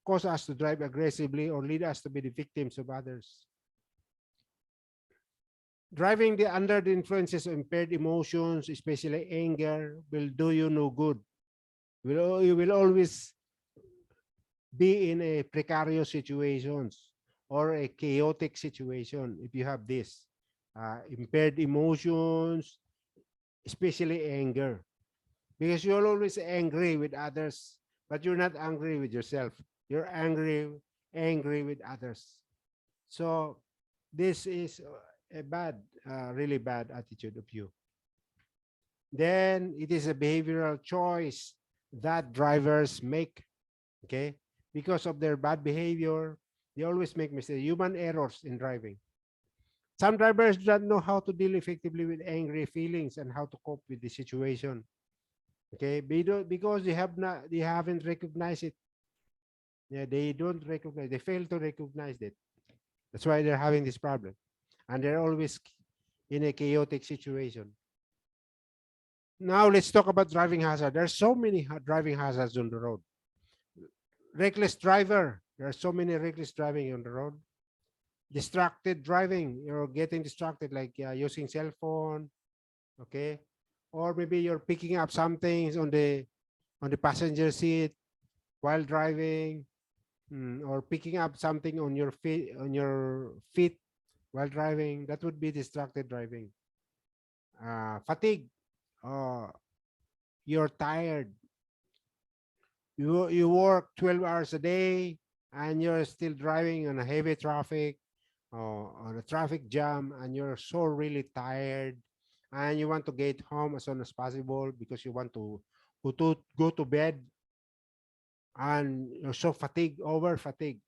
cause us to drive aggressively or lead us to be the victims of others. Driving under the influences of impaired emotions, especially anger, will do you no good. You will always be in a precarious situations or a chaotic situation if you have this impaired emotions, especially anger, because you're always angry with others, but you're not angry with yourself. You're angry with others. So this is a bad, really bad attitude of you. Then it is a behavioral choice that drivers make. Okay, because of their bad behavior, they always make mistakes, human errors in driving. Some drivers do not know how to deal effectively with angry feelings and how to cope with the situation. Okay, because they haven't recognized it. Yeah, they don't recognize. They fail to recognize it. That's why they're having this problem, and they're always in a chaotic situation. Now let's talk about driving hazard. There's so many driving hazards on the road. Reckless driver. There are so many reckless driving on the road. Distracted driving. You're getting distracted, like using cell phone. Okay, or maybe you're picking up some things on the passenger seat while driving, or picking up something on your feet while driving. That would be distracted driving. Fatigue. Uh, you're tired. You work 12 hours a day and you're still driving on a heavy traffic, on a traffic jam, and you're so really tired and you want to get home as soon as possible because you want to go to bed, and you're so fatigued, over fatigued,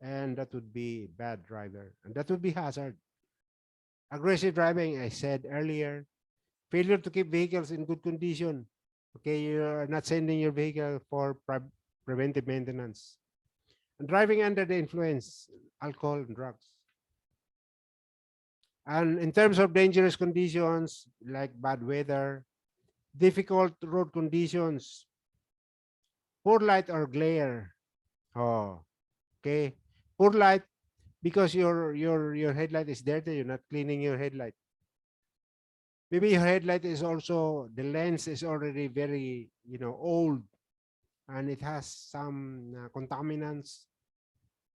and that would be bad driver, and that would be hazard. Aggressive driving, I said earlier. Failure to keep vehicles in good condition. Okay, you're not sending your vehicle for preventive maintenance. And driving under the influence, alcohol and drugs. And in terms of dangerous conditions like bad weather, difficult road conditions, poor light or glare. Oh, okay. Poor light because your headlight is dirty. You're not cleaning your headlight. Maybe your headlight is also, the lens is already very old, and it has some contaminants.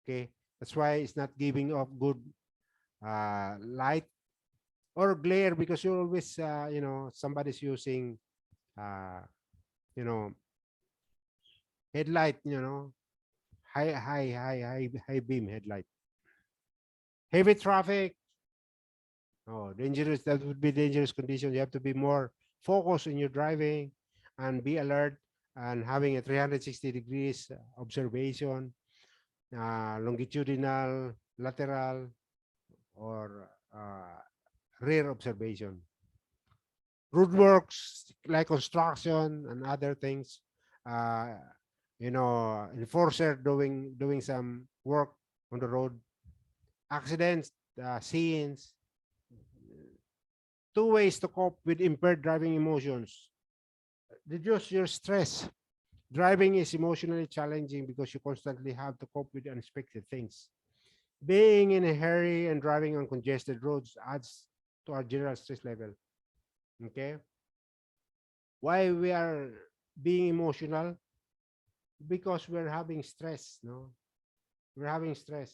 Okay, that's why it's not giving off good light, or glare because you're always somebody's using uh, you know headlight, high beam headlight. Heavy traffic. Oh, dangerous. That would be dangerous condition. You have to be more focused in your driving and be alert and having a 360 degrees observation, longitudinal, lateral, or rear observation. Roadworks like construction and other things, uh, enforcer doing some work on the road, accidents, scenes. Two ways to cope with impaired driving emotions. Reduce your stress. Driving is emotionally challenging because you constantly have to cope with unexpected things. Being in a hurry and driving on congested roads adds to our general stress level. Okay? Why we are being emotional? Because we're having stress, no? We're having stress.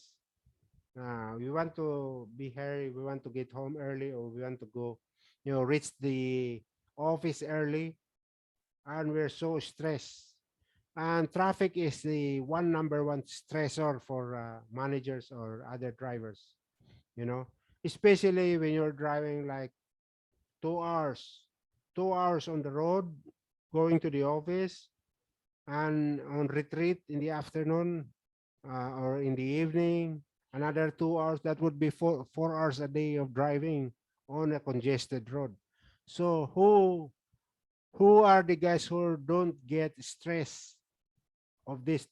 We want to be hurry, we want to get home early, or we want to go, reach the office early, and we're so stressed. And traffic is the number one stressor for managers or other drivers, you know, especially when you're driving like 2 hours, 2 hours on the road going to the office, and on retreat in the afternoon, or in the evening, another 2 hours. That would be four hours a day of driving on a congested road. So who are the guys who don't get stress of this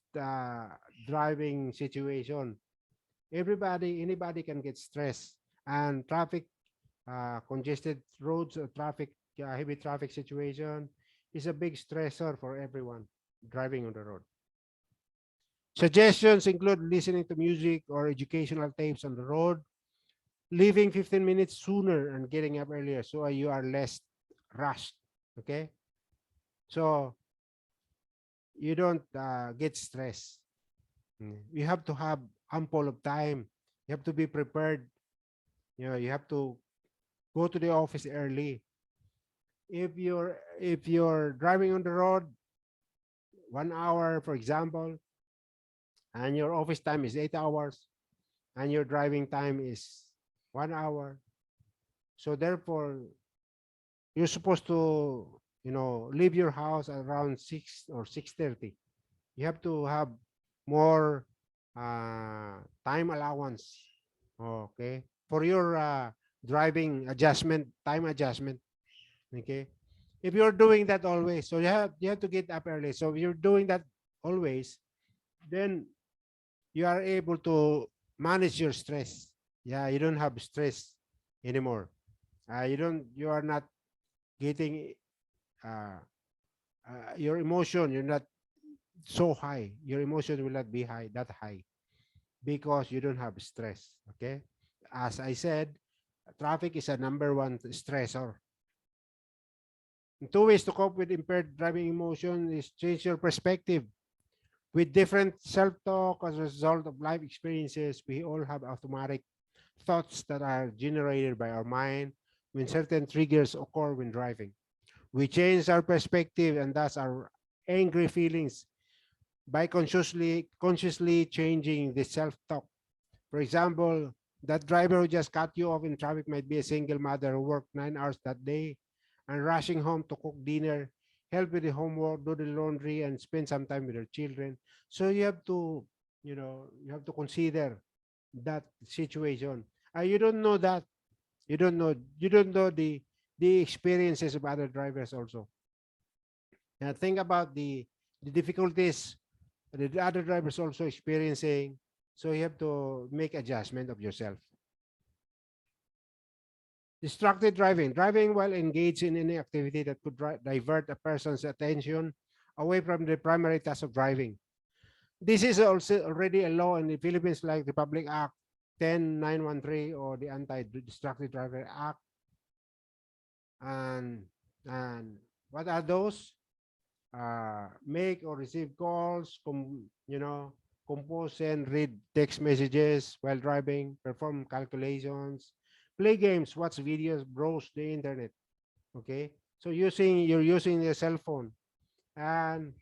driving situation? Anybody can get stressed, and traffic, congested roads, traffic, heavy traffic situation is a big stressor for everyone driving on the road. Suggestions include listening to music or educational tapes on the road, leaving 15 minutes sooner and getting up earlier so you are less rushed. Okay? So you don't get stressed. You have to have ample of time. You have to be prepared. You have to go to the office early. If you're driving on the road 1 hour, for example, and your office time is 8 hours, and your driving time is 1 hour, so therefore you're supposed to leave your house around 6 or 6:30. You have to have more time allowance, okay, for your driving adjustment, time adjustment. Okay, if you're doing that always, so you have to get up early. So if you're doing that always, then you are able to manage your stress. Yeah, you don't have stress anymore. You are not getting uh, your emotion. You're not so high. Your emotion will not be that high, because you don't have stress. Okay, as I said, traffic is a number one stressor. Two ways to cope with impaired driving emotion is change your perspective. With different self-talk as a result of life experiences, we all have automatic thoughts that are generated by our mind when certain triggers occur when driving. We change our perspective and thus our angry feelings by consciously changing the self-talk. For example, that driver who just cut you off in traffic might be a single mother who worked 9 hours that day and rushing home to cook dinner, help with the homework, do the laundry, and spend some time with her children. So you have to consider that situation. You don't know that. You don't know the experiences of other drivers also. And think about the difficulties the other drivers also experiencing. So you have to make adjustment of yourself. Distracted driving. Driving while engaged in any activity that could divert a person's attention away from the primary task of driving. This is also already a law in the Philippines, like the Public Act 10913 or the Anti-Distracted Driver Act. And what are those? Make or receive calls, compose and read text messages while driving, perform calculations, play games, watch videos, browse the internet. Okay, so you're using your cell phone, and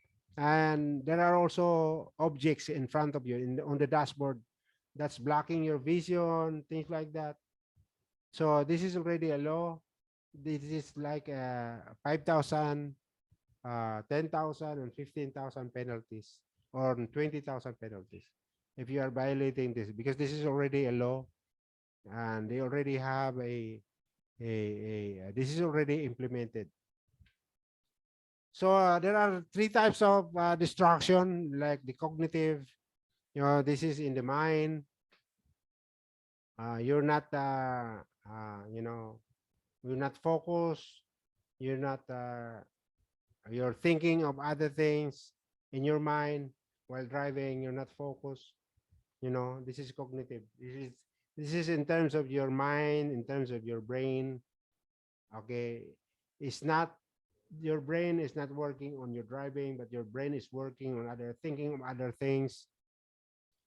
there are also objects in front of you on the dashboard that's blocking your vision, things like that. So this is already a law. This is like 5,000, 10,000 and 15,000 penalties, or 20,000 penalties if you are violating this, because this is already a law, and they already have this is already implemented. So there are three types of distraction, like the cognitive. This is in the mind. You're not you're not focused. You're not you're thinking of other things in your mind while driving. You're not focused. This is cognitive. This is in terms of your mind, in terms of your brain. Okay, it's not your brain is not working on your driving, but your brain is working on other thinking of other things.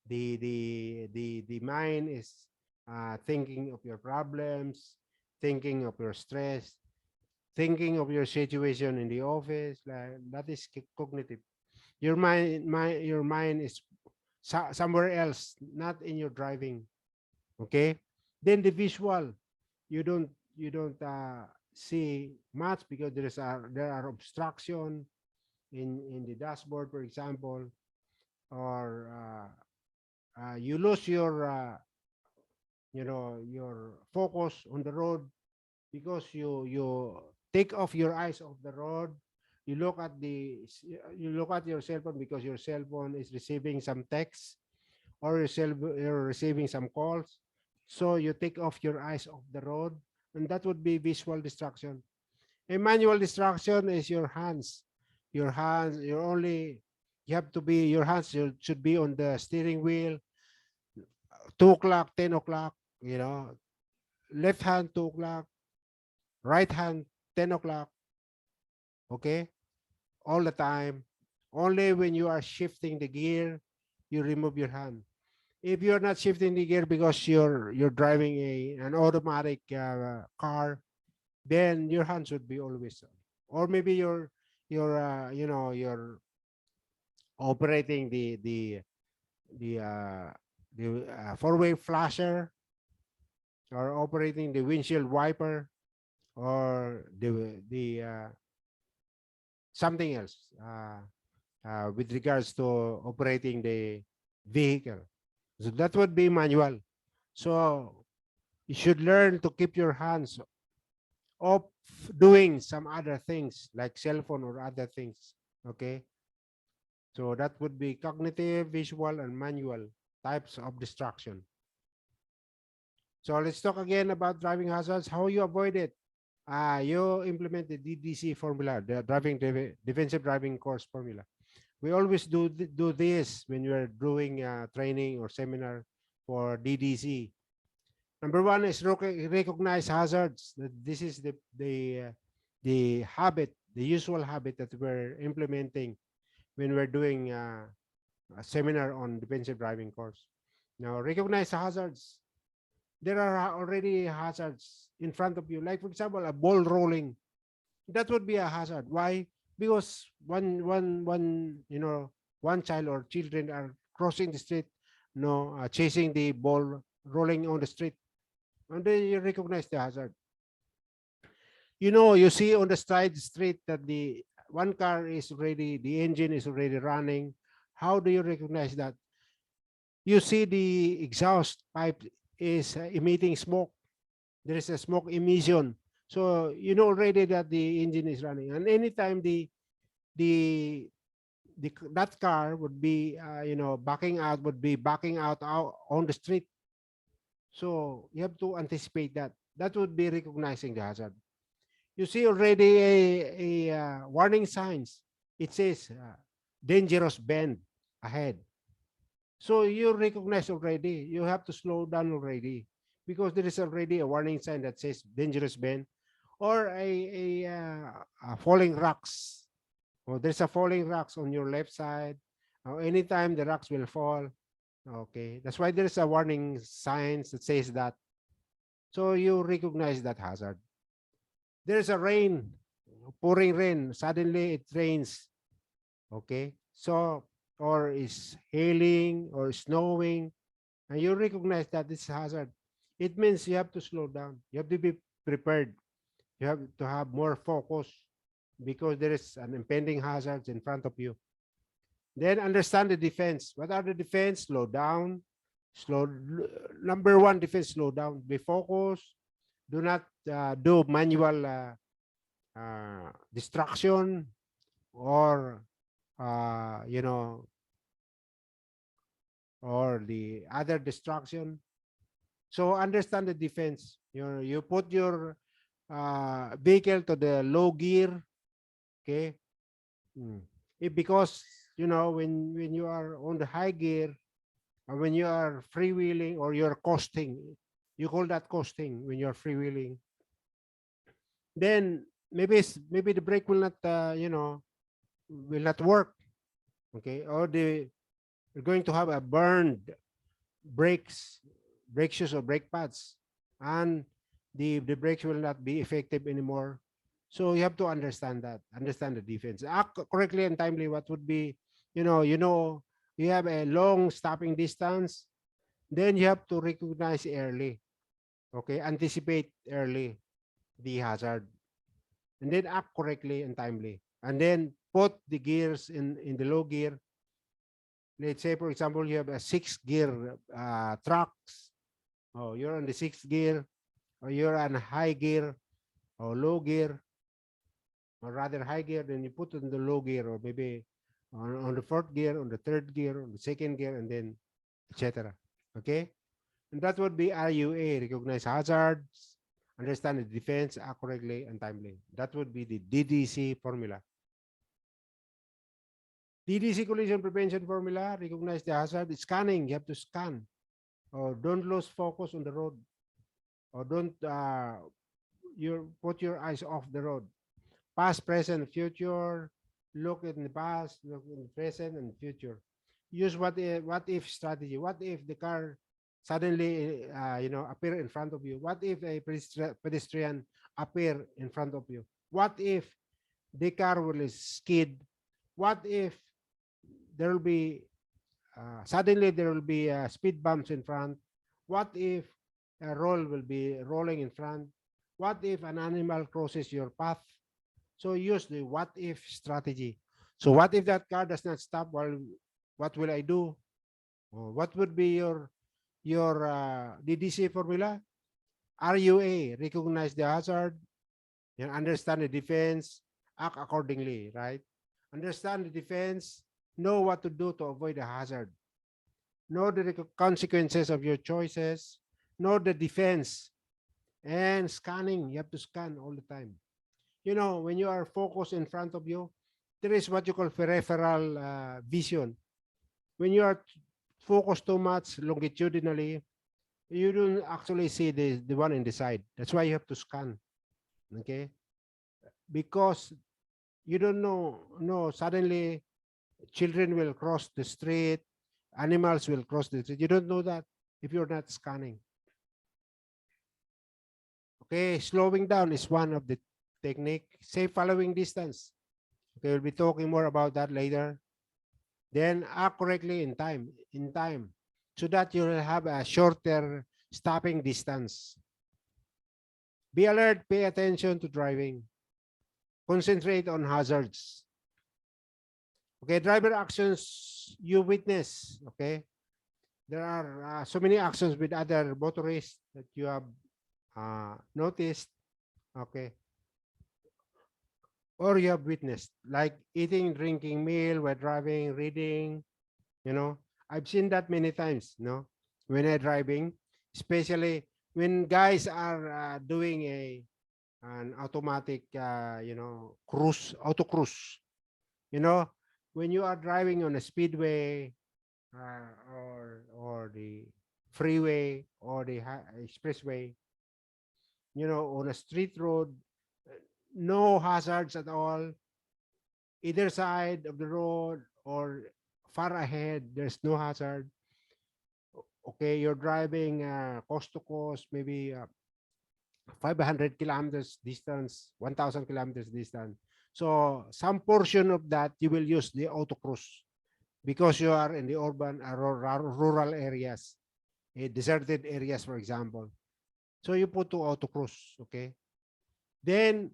The mind is thinking of your problems, thinking of your stress, thinking of your situation in the office. Like that is cognitive. Your mind is somewhere else, not in your driving. Okay. Then the visual, you don't see much because there are obstruction in the dashboard, for example, or you lose your focus on the road because you take off your eyes off the road. You look at your cell phone because your cell phone is receiving some text, or you're receiving some calls. So you take off your eyes off the road, and that would be visual distraction. A manual distraction is your hands. You're only You have to be, your hands should be on the steering wheel, 2 o'clock, 10 o'clock, you know, left hand 2 o'clock, right hand 10 o'clock, okay, all the time. Only when you are shifting the gear, you remove your hand. If you're not shifting the gear because you're driving an automatic car, then your hands should be always on. Or maybe you're operating the uh, the four-way flasher, or operating the windshield wiper, or the something else with regards to operating the vehicle. So that would be manual. So you should learn to keep your hands off doing some other things like cell phone or other things. Okay. So that would be cognitive, visual, and manual types of distraction. So let's talk again about driving hazards, how you avoid it. You implement the DDC formula, the defensive driving course formula. We always do this when you're doing training or seminar for DDC. Number one is recognize hazards. This is the habit, the usual habit that we're implementing when we're doing a seminar on defensive driving course. Now, recognize hazards. There are already hazards in front of you. Like, for example, a ball rolling. That would be a hazard. Why? Because one child or children are crossing the street, chasing the ball rolling on the street, and then you recognize the hazard. You see on the side street that the one car is already, the engine is already running. How do you recognize that? You see the exhaust pipe is emitting smoke. There is a smoke emission. So you know already that the engine is running. And anytime the that car would be backing out on the street. So you have to anticipate that. That would be recognizing the hazard. You see already a warning signs. It says dangerous bend ahead. So you recognize already. You have to slow down already because there is already a warning sign that says dangerous bend, or a falling rocks. Or there's a falling rocks on your left side. Anytime the rocks will fall. Okay, that's why there's a warning signs that says that. So you recognize that hazard. There's a rain, pouring rain. Suddenly it rains. Okay, so or is hailing or snowing, and you recognize that it's hazard. It means you have to slow down. You have to be prepared. You have to have more focus because there is an impending hazard in front of you. Then understand the defense. What are the defense? Slow down. Number one defense, slow down. Be focused. Do not do manual distraction, or uh, you know, or the other distraction. So understand the defense. You put your vehicle to the low gear. Okay. Mm. Because when you are on the high gear, or when you are freewheeling or you're coasting, you call that coasting when you're freewheeling. Then maybe the brake will not will not work. Okay, or you're going to have a burned brakes, brake shoes or brake pads, and the brakes will not be effective anymore. So you have to understand that, understand the defense, act correctly and timely. What would be, you have a long stopping distance, then you have to recognize early. Okay, anticipate early the hazard, and then act correctly and timely, and then put the gears in the low gear. Let's say, for example, you have a 6 gear trucks. Oh, you're on the 6th gear, or you're on high gear or low gear, or rather high gear. Then you put on the low gear, or maybe on the 4th gear, on the 3rd gear, on the 2nd gear, and then etc. Okay, and that would be RUA: recognize hazards, understand the defense accurately and timely. That would be the DDC formula. DDC collision prevention formula, recognize the hazard, scanning, you have to scan. Or don't lose focus on the road. Or don't you put your eyes off the road. Past, present, future, look in the past, look in the present and future. Use what if strategy. What if the car suddenly appear in front of you? What if a pedestrian appear in front of you? What if the car will skid? What if there will be suddenly there will be speed bumps in front? What if a roll will be rolling in front? What if an animal crosses your path? So use the what if strategy. So what if that car does not stop? Well, what will I do? What would be your DDC formula? RUA, recognize the hazard, and understand the defense, act accordingly, right? Understand the defense, know what to do to avoid the hazard, know the consequences of your choices, know the defense, and scanning. You have to scan all the time. You know, when you are focused in front of you, there is what you call peripheral vision. When you are focused too much longitudinally, you don't actually see the one in the side. That's why you have to scan. Okay, because you don't know. No, suddenly children will cross the street, animals will cross the street. You don't know that if you're not scanning. Okay, slowing down is one of the technique. Safe following distance. Okay, we'll be talking more about that later. Then act correctly in time, so that you will have a shorter stopping distance. Be alert, pay attention to driving. Concentrate on hazards. Okay, driver actions you witness. Okay, there are so many actions with other motorists that you have noticed. Okay, or you have witnessed, like eating, drinking meal while driving, reading. You know, I've seen that many times. When I'm driving, especially when guys are doing an automatic, auto cruise. You know, when you are driving on a speedway or the freeway or the expressway, on a street road, no hazards at all, either side of the road or far ahead, there's no hazard. Okay, you're driving coast to coast, maybe 500 kilometers distance, 1,000 kilometers distance. So some portion of that you will use the auto cruise because you are in the urban rural areas, deserted areas, for example. So you put to auto cruise, okay? Then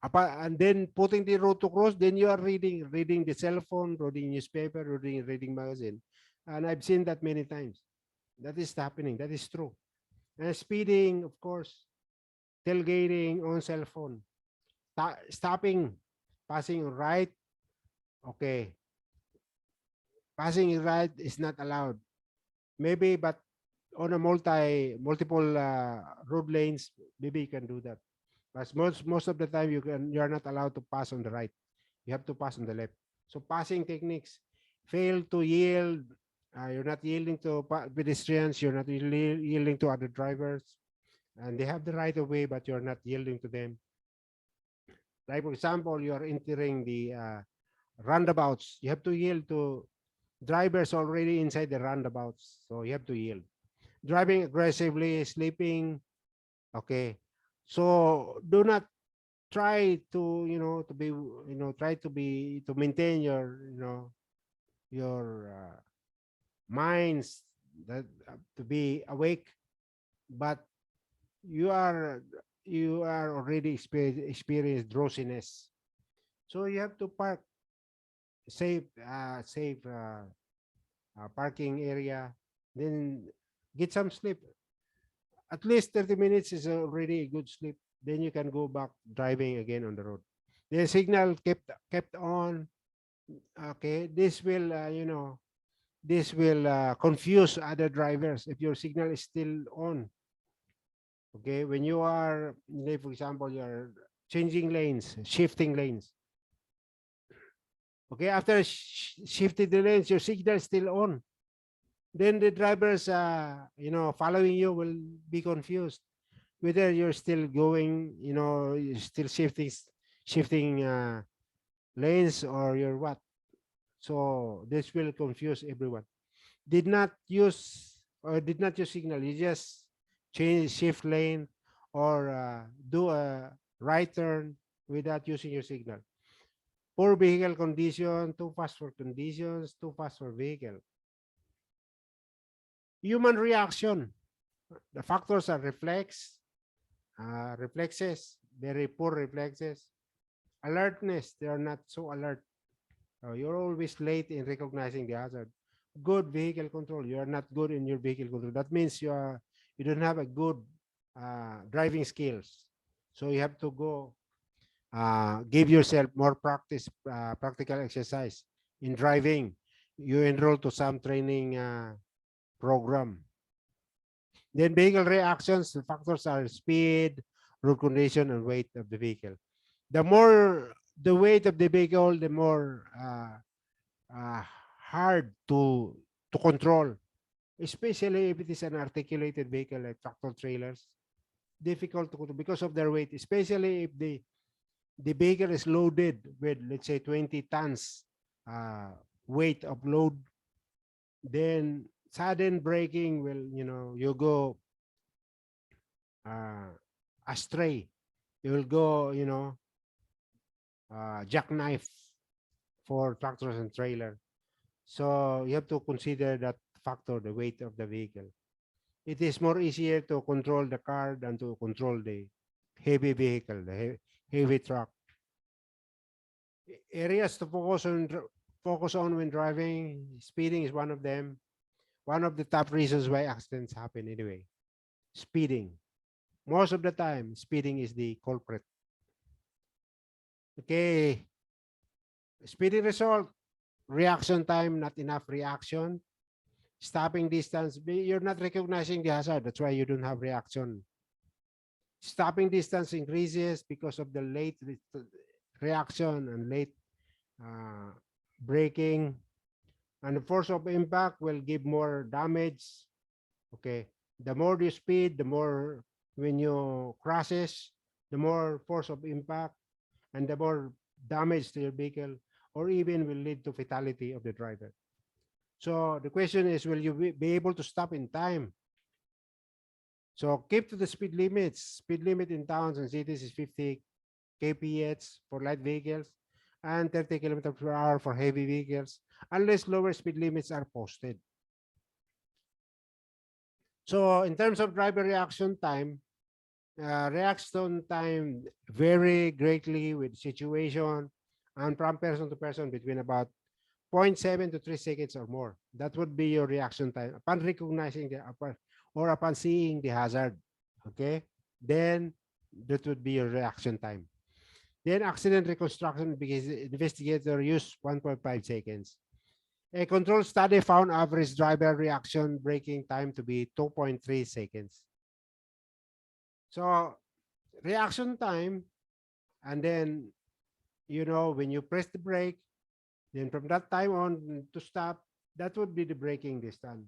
and then putting the road to cross, then you are reading the cell phone, reading newspaper, reading magazine. And I've seen that many times. That is happening. That is true. And speeding, of course, tailgating on cell phone, stopping, passing right. Okay. Passing right is not allowed. Maybe, but on a multiple road lanes, maybe you can do that. But most of the time you are not allowed to pass on the right. You have to pass on the left. So passing techniques, fail to yield. You're not yielding to pedestrians. You're not yielding to other drivers, and they have the right of way, but you're not yielding to them. Like for example, you are entering the roundabouts. You have to yield to drivers already inside the roundabouts, so you have to yield. Driving aggressively, sleeping. Okay, so do not try to to be try to maintain your minds that to be awake, but you are already experience drowsiness, so you have to park safe parking area, then get some sleep. At least 30 minutes is already a good sleep. Then you can go back driving again on the road. The signal kept on. Okay, this will confuse other drivers if your signal is still on. Okay, when you are, for example, you are changing lanes, shifting lanes. Okay, after shifting the lanes, your signal is still on. Then the drivers, following you will be confused whether you're still going, you're still shifting lanes or you're what. So this will confuse everyone. Did not use signal. You just shift lane or do a right turn without using your signal. Poor vehicle condition, too fast for conditions, too fast for vehicle. Human reaction. The factors are reflexes, very poor reflexes. Alertness, they are not so alert. You're always late in recognizing the hazard. Good vehicle control, you are not good in your vehicle control. That means you don't have a good driving skills. So you have to go give yourself more practical exercise in driving. You enroll to some training program. Then vehicle reactions, the factors are speed, road condition, and weight of the vehicle. The more the weight of the vehicle, the more uh, hard to control, especially if it is an articulated vehicle like tractor trailers. Difficult to control because of their weight, especially if the vehicle is loaded with, let's say, 20 tons weight of load. Then sudden braking will, you go uh, astray. You will go, jackknife for tractors and trailer. So you have to consider that factor, the weight of the vehicle. It is more easier to control the car than to control the heavy vehicle, the heavy truck. Areas to focus on when driving, speeding is one of them. One of the top reasons why accidents happen anyway. Speeding. Most of the time, speeding is the culprit. Okay. Speeding result, reaction time, not enough reaction. Stopping distance, you're not recognizing the hazard. That's why you don't have reaction. Stopping distance increases because of the late reaction and late uh, braking. And the force of impact will give more damage. Okay. The more you speed, the more when you crashes, the more force of impact and the more damage to your vehicle, or even will lead to fatality of the driver. So the question is, will you be able to stop in time? So keep to the speed limits. Speed limit in towns and cities is 50 kph for light vehicles and 30 kilometers per hour for heavy vehicles, unless lower speed limits are posted. So in terms of driver reaction time vary greatly with situation and from person to person between about 0.7 to 3 seconds or more. That would be your reaction time upon recognizing or upon seeing the hazard. Okay, then that would be your reaction time. Then accident reconstruction, because investigator use 1.5 seconds. A control study found average driver reaction braking time to be 2.3 seconds. So reaction time, and then, when you press the brake, then from that time on to stop, that would be the braking distance.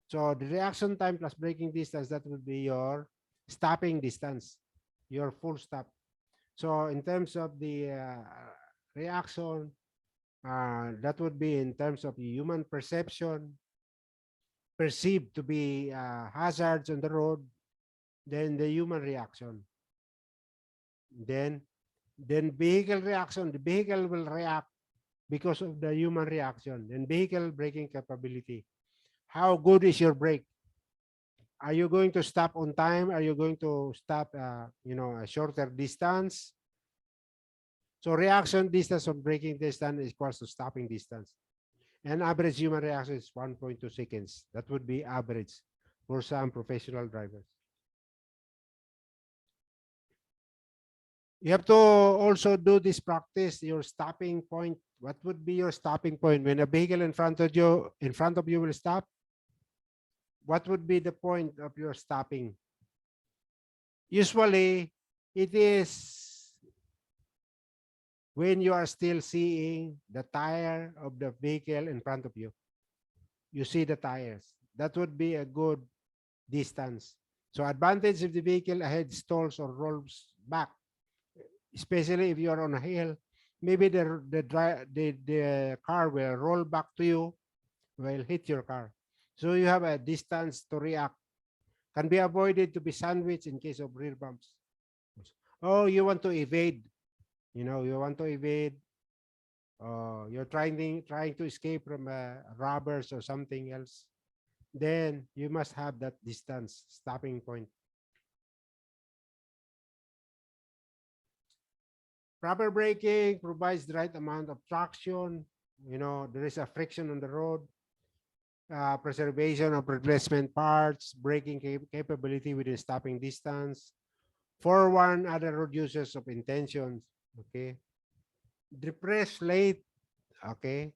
So the reaction time plus braking distance, that would be your stopping distance, your full stop. So in terms of the reaction, that would be in terms of human perception, perceived to be hazards on the road, then the human reaction. Then vehicle reaction, the vehicle will react because of the human reaction. Then vehicle braking capability. How good is your brake? Are you going to stop on time? Are you going to stop, a shorter distance? So reaction distance of braking distance is equals to stopping distance. And average human reaction is 1.2 seconds. That would be average for some professional drivers. You have to also do this practice, your stopping point. What would be your stopping point when a vehicle in front of you will stop? What would be the point of your stopping? Usually, it is when you are still seeing the tire of the vehicle in front of you. You see the tires. That would be a good distance. So advantage if the vehicle ahead stalls or rolls back, especially if you are on a hill, maybe the car will roll back to you, will hit your car. So you have a distance to react. Can be avoided to be sandwiched in case of rear bumps. Oh, you want to evade. You want to evade. You're trying to escape from robbers or something else. Then you must have that distance stopping point. Proper braking provides the right amount of traction. There is a friction on the road. Preservation of replacement parts, braking capability within stopping distance. Forewarn other road users of intentions. Okay. Depress late. Okay.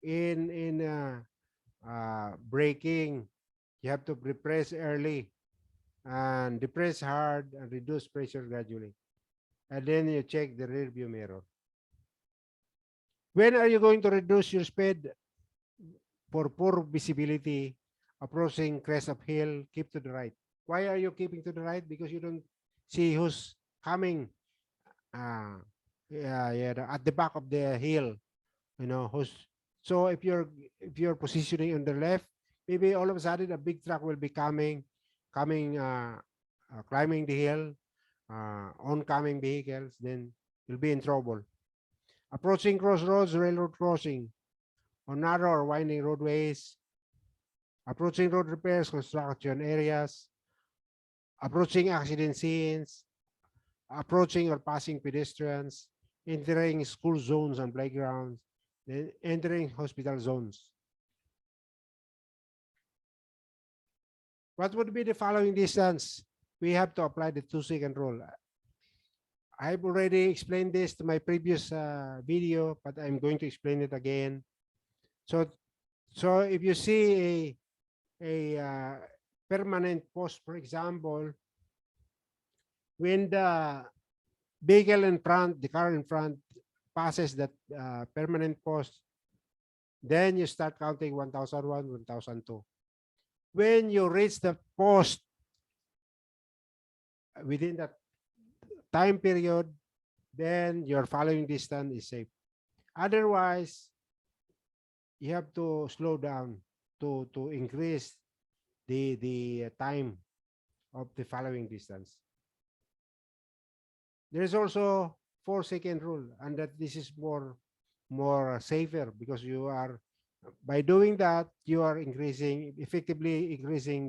In braking, you have to depress early and depress hard and reduce pressure gradually. And then you check the rear view mirror. When are you going to reduce your speed? For poor visibility, approaching crest of hill, keep to the right. Why are you keeping to the right? Because you don't see who's coming. At the back of the hill. Who's so if you're positioning on the left, maybe all of a sudden a big truck will be coming climbing the hill, oncoming vehicles, then you'll be in trouble. Approaching crossroads, railroad crossing, on narrow or winding roadways, approaching road repairs, construction areas, approaching accident scenes, approaching or passing pedestrians, entering school zones and playgrounds, then entering hospital zones. What would be the following distance? We have to apply the 2-second rule. I've already explained this to my previous video, but I'm going to explain it again. So if you see a permanent post, for example, when the vehicle in front, the car in front passes that permanent post, then you start counting 1001, 1002. When you reach the post within that time period, then your following distance is safe. Otherwise, you have to slow down to increase the time of the following distance. There is also 4-second rule, and that this is more safer because you are by doing that you are effectively increasing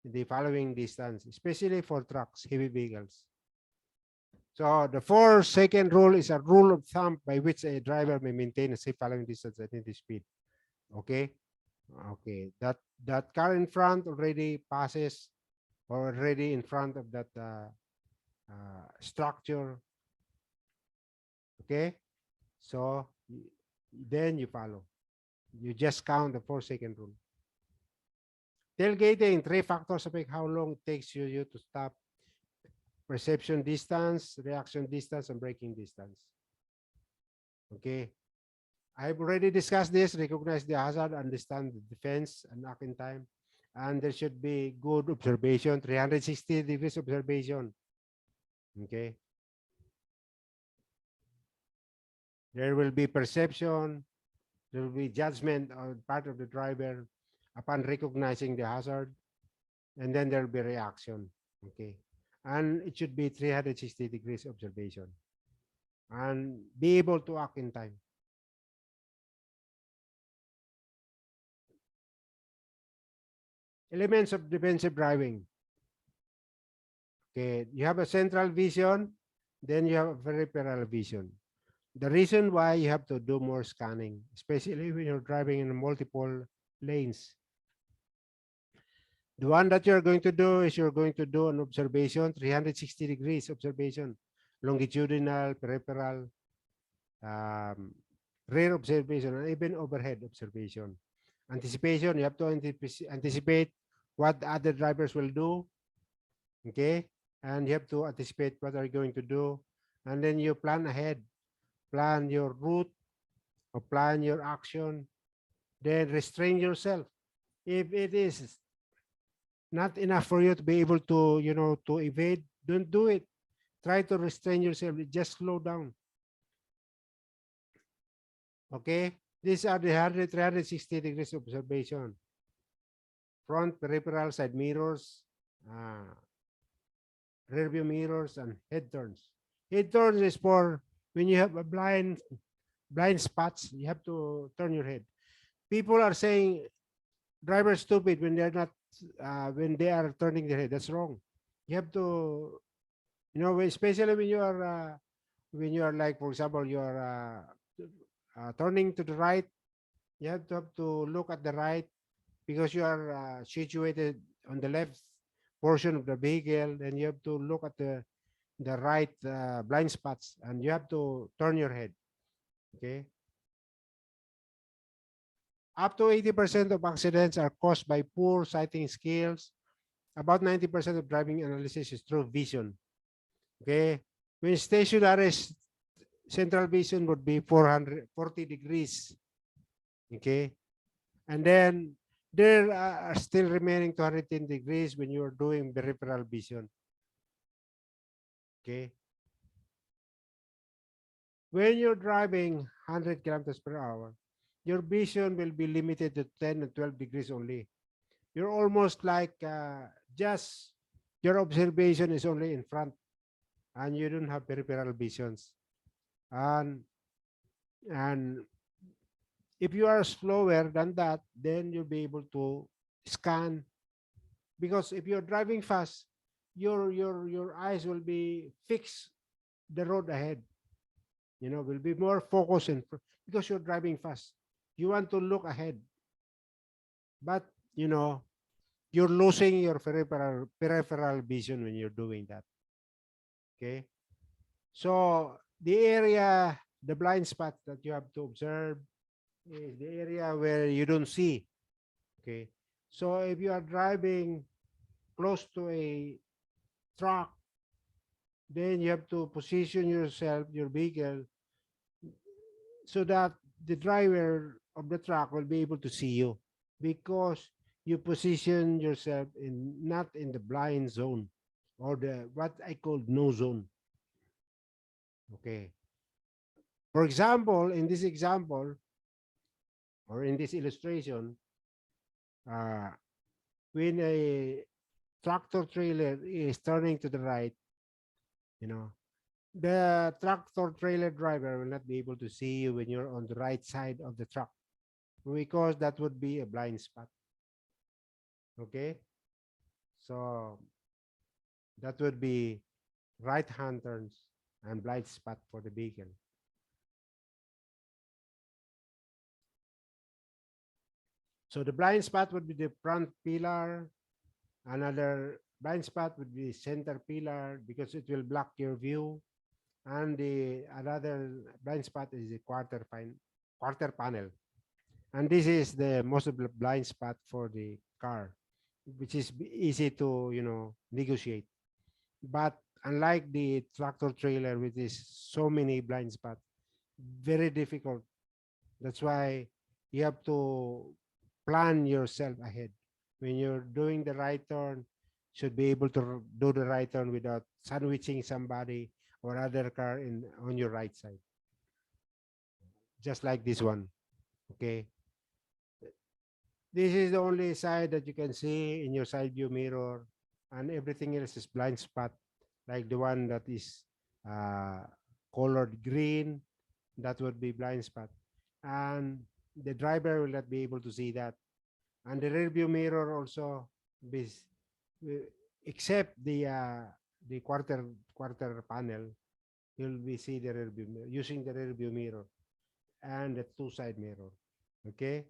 the following distance, especially for trucks, heavy vehicles. So the 4-second rule is a rule of thumb by which a driver may maintain a safe following distance at any speed. Okay. Okay. That car in front already passes or already in front of that structure. Okay. So then you follow. You just count the 4-second rule. Tailgating, 3 factors affect how long it takes you to stop. Perception distance, reaction distance, and braking distance. Okay. I've already discussed this. Recognize the hazard, understand the defense, and act in time. And there should be good observation, 360 degrees observation. Okay. There will be perception. There will be judgment on part of the driver upon recognizing the hazard. And then there will be reaction. Okay. And it should be 360 degrees observation. And be able to act in time. Elements of defensive driving. Okay, you have a central vision, then you have a peripheral vision. The reason why you have to do more scanning, especially when you're driving in multiple lanes. The one that you're going to do is you're going to do an observation, 360 degrees observation, longitudinal, peripheral, rear observation, and even overhead observation. Anticipation, you have to anticipate what other drivers will do. Okay. And you have to anticipate what are you going to do. And then you plan ahead. plan your route or plan your action, then restrain yourself. If it is not enough for you to be able to, to evade, don't do it. Try to restrain yourself. Just slow down. Okay? These are the 360 degrees observation. Front, peripheral, side mirrors, uh, rear view mirrors, and head turns. Head turns is for when you have a blind spots, you have to turn your head. People are saying drivers stupid when they're not when they are turning their head. That's wrong. You have to, especially when you are like, for example, you are turning to the right. You have to look at the right because you are situated on the left portion of the vehicle, and you have to look at the right blind spots, and you have to turn your head. Okay. Up to 80% of accidents are caused by poor sighting skills. About 90% of driving analysis is through vision. Okay. When stationary central vision would be 440 degrees. Okay. And then there are still remaining 210 degrees when you're doing peripheral vision. Okay. When you're driving 100 kilometers per hour, your vision will be limited to 10 and 12 degrees only. You're almost like just your observation is only in front, and you don't have peripheral visions. And and if you are slower than that, then you'll be able to scan, because if you're driving fast, your eyes will be fixed the road ahead. Will be more focused because you're driving fast. You want to look ahead, but you know you're losing your peripheral vision when you're doing that. Okay, so the blind spot that you have to observe is the area where you don't see. Okay, so if you are driving close to a truck, then you have to position your vehicle, so that the driver of the truck will be able to see you, because you position yourself in not in the blind zone, or the what I call no zone. Okay. For example, in this example, or in this illustration, uh, when a tractor trailer is turning to the right, you know, the tractor trailer driver will not be able to see you when you're on the right side of the truck, because that would be a blind spot. Okay. So that would be right hand turns and blind spot for the vehicle. So the blind spot would be the front pillar. Another blind spot would be center pillar, because it will block your view. And the another blind spot is the quarter panel. And this is the most of the blind spot for the car, which is easy to negotiate. But unlike the tractor trailer, which is so many blind spots, very difficult. That's why you have to plan yourself ahead. When you're doing the right turn, should be able to do the right turn without sandwiching somebody or other car on your right side. Just like this one. Okay. This is the only side that you can see in your side view mirror, and everything else is blind spot, like the one that is uh, colored green. That would be blind spot, and the driver will not be able to see that. And the rear view mirror also be, except the quarter panel, you'll be see the rear view mirror, using the rear view mirror and the two side mirror. Okay.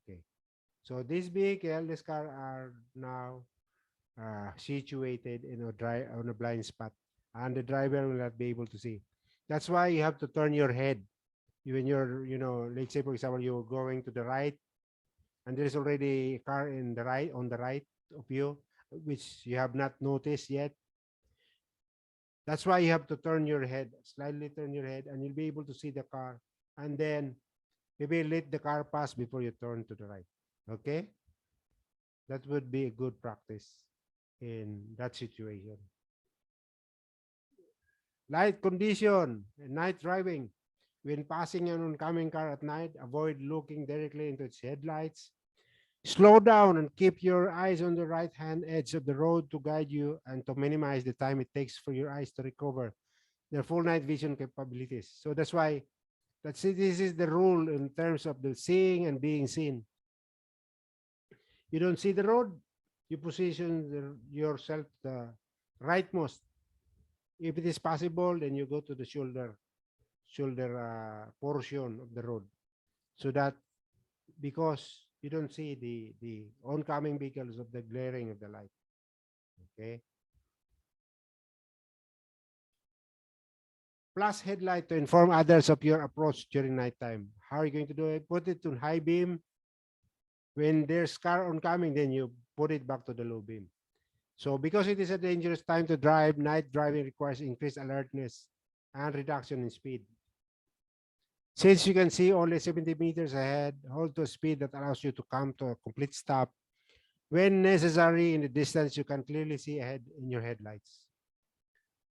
Okay. So this car are now situated in on a blind spot, and the driver will not be able to see. That's why you have to turn your head when you're, let's say for example, you're going to the right, and there's already a car on the right of you, which you have not noticed yet. That's why you have to turn your head, slightly turn your head, and you'll be able to see the car. And then maybe let the car pass before you turn to the right. Okay? That would be a good practice in that situation. Light condition, night driving. When passing an oncoming car at night, avoid looking directly into its headlights. Slow down and keep your eyes on the right hand edge of the road to guide you and to minimize the time it takes for your eyes to recover their full night vision capabilities. So that's why this is the rule in terms of the seeing and being seen. You don't see the road, you position yourself the rightmost. If it is possible, then you go to the shoulder portion of the road, so that because you don't see the oncoming vehicles of the glaring of the light. Okay. Plus headlight to inform others of your approach during nighttime. How are you going to do it? Put it on high beam. When there's car oncoming, then you put it back to the low beam. So because it is a dangerous time to drive, night driving requires increased alertness and reduction in speed. Since you can see only 70 meters ahead, hold to a speed that allows you to come to a complete stop. When necessary in the distance, you can clearly see ahead in your headlights.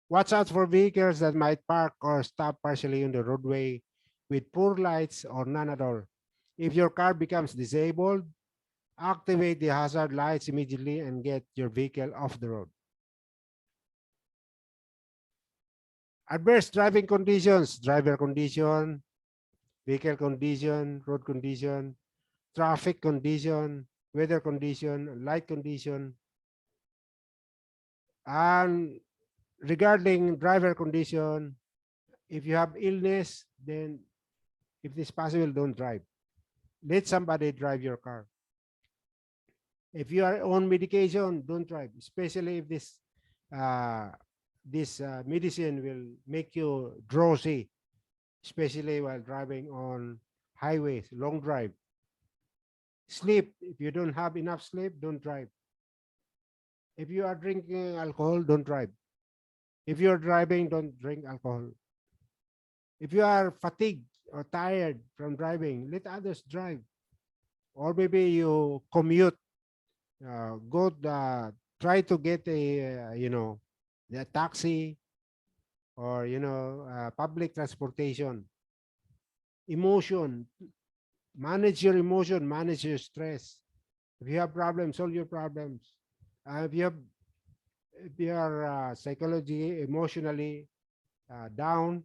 Watch out for vehicles that might park or stop partially on the roadway with poor lights or none at all. If your car becomes disabled, activate the hazard lights immediately and get your vehicle off the road. Adverse driving conditions, driver condition, vehicle condition, road condition, traffic condition, weather condition, light condition. And regarding driver condition, if you have illness, then if it's possible, don't drive. Let somebody drive your car. If you are on medication, don't drive, especially if uh, this medicine will make you drowsy, especially while driving on highways, long drive. Sleep. If you don't have enough sleep, don't drive. If you are drinking alcohol, don't drive. If you're driving, don't drink alcohol. If you are fatigued or tired from driving, let others drive. Or maybe you commute, try to get a taxi or, public transportation. Emotion, manage your emotion, manage your stress. If you have problems, solve your problems. If you have if you are psychology emotionally down,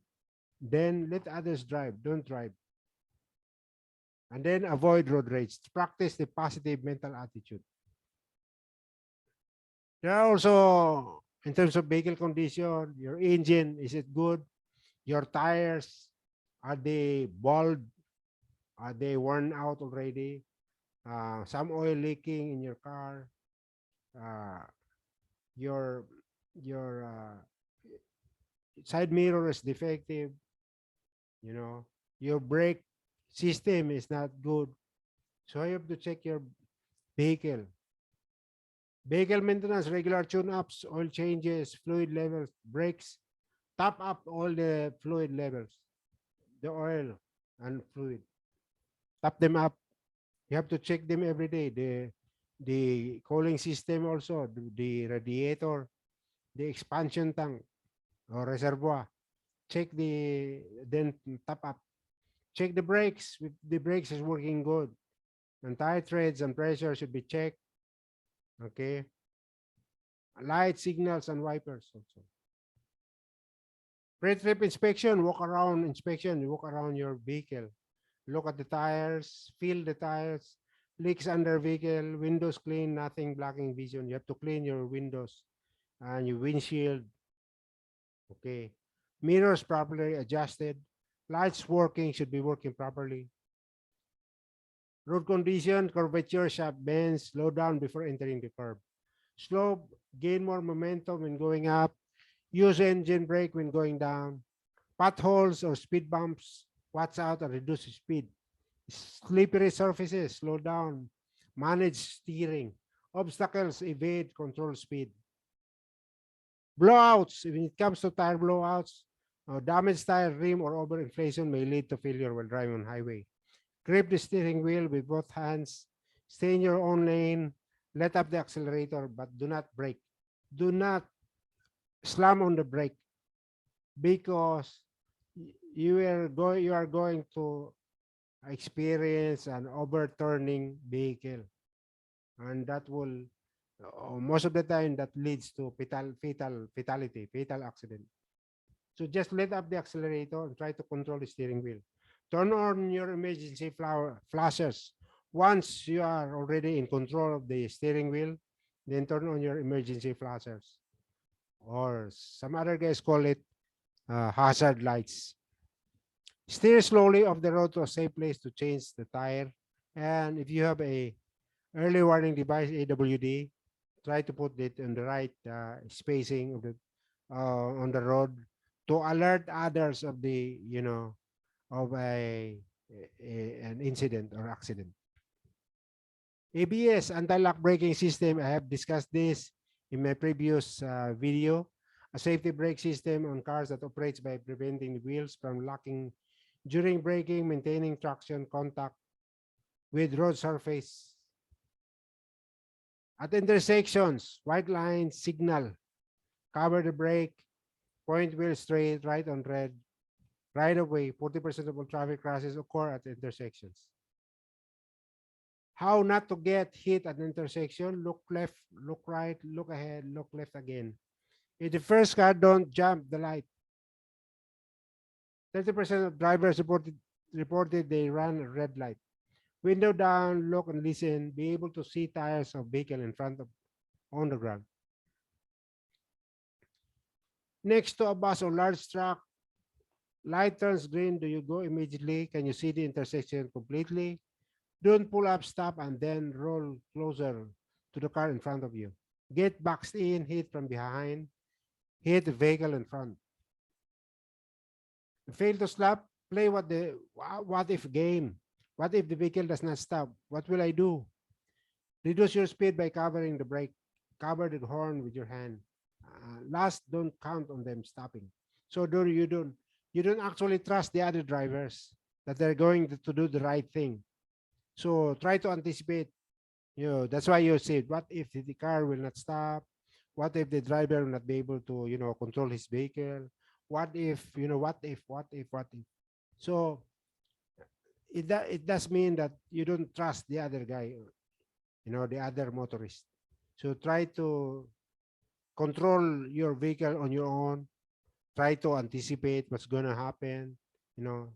then let others drive, don't drive. And then avoid road rage, practice the positive mental attitude. There are also, in terms of vehicle condition, your engine, is it good? Your tires, are they bald? Are they worn out already? Some oil leaking in your car. uh, your your side mirror is defective. You know, your brake system is not good. So you have to check your vehicle. Vehicle maintenance, regular tune-ups, oil changes, fluid levels, brakes. Top up all the fluid levels, the oil and fluid. Top them up. You have to check them every day. The cooling system also, the radiator, the expansion tank or reservoir. Check then top up. Check the brakes. If the brakes is working good. And tire treads and pressure should be checked. Okay. Light signals and wipers also. Pre-trip inspection, walk around inspection. You walk around your vehicle. Look at the tires, feel the tires, leaks under vehicle, windows clean, nothing blocking vision. You have to clean your windows and your windshield. Okay. Mirrors properly adjusted. Lights working, should be working properly. Road condition, curvature, sharp bends, slow down before entering the curve. Slow, gain more momentum when going up. Use engine brake when going down. Potholes or speed bumps, watch out and reduce speed. Slippery surfaces, slow down. Manage steering. Obstacles, evade, control speed. Blowouts, when it comes to tire blowouts, damaged tire rim or overinflation may lead to failure while driving on highway. Grip the steering wheel with both hands. Stay in your own lane. Let up the accelerator, but do not brake. Do not slam on the brake because you are going to experience an overturning vehicle, and that will most of the time that leads to fatal accident. So just let up the accelerator and try to control the steering wheel. Turn on your emergency flashers. Once you are already in control of the steering wheel, then turn on your emergency flashers. Or some other guys call it hazard lights. Steer slowly off the road to a safe place to change the tire. And if you have a early warning device, AWD, try to put it in the right spacing of the on the road to alert others of the of an incident or accident. ABS, anti-lock braking system. I have discussed this in my previous video. A safety brake system on cars that operates by preventing the wheels from locking during braking, maintaining traction contact with road surface. At intersections, white line signal, cover the brake, point wheel straight, right on red, right of way. 40% of all traffic crashes occur at intersections. How not to get hit at an intersection? Look left, look right, look ahead, look left again. If the first car, don't jump the light. 30% of drivers reported they ran a red light. Window down, look and listen. Be able to see tires of vehicle in front of on the ground. Next to a bus or large truck, light turns green. Do you go immediately? Can you see the intersection completely? Don't pull up, stop, and then roll closer to the car in front of you. Get boxed in, hit from behind, hit the vehicle in front. Fail to stop, play what if game. What if the vehicle does not stop? What will I do? Reduce your speed by covering the brake. Cover the horn with your hand. Last, don't count on them stopping. So you don't actually trust the other drivers that they're going to do the right thing. So try to anticipate. That's why you said, what if the car will not stop? What if the driver will not be able to, control his vehicle? What if, what if? So it does mean that you don't trust the other guy, the other motorist. So try to control your vehicle on your own. Try to anticipate what's going to happen, you know.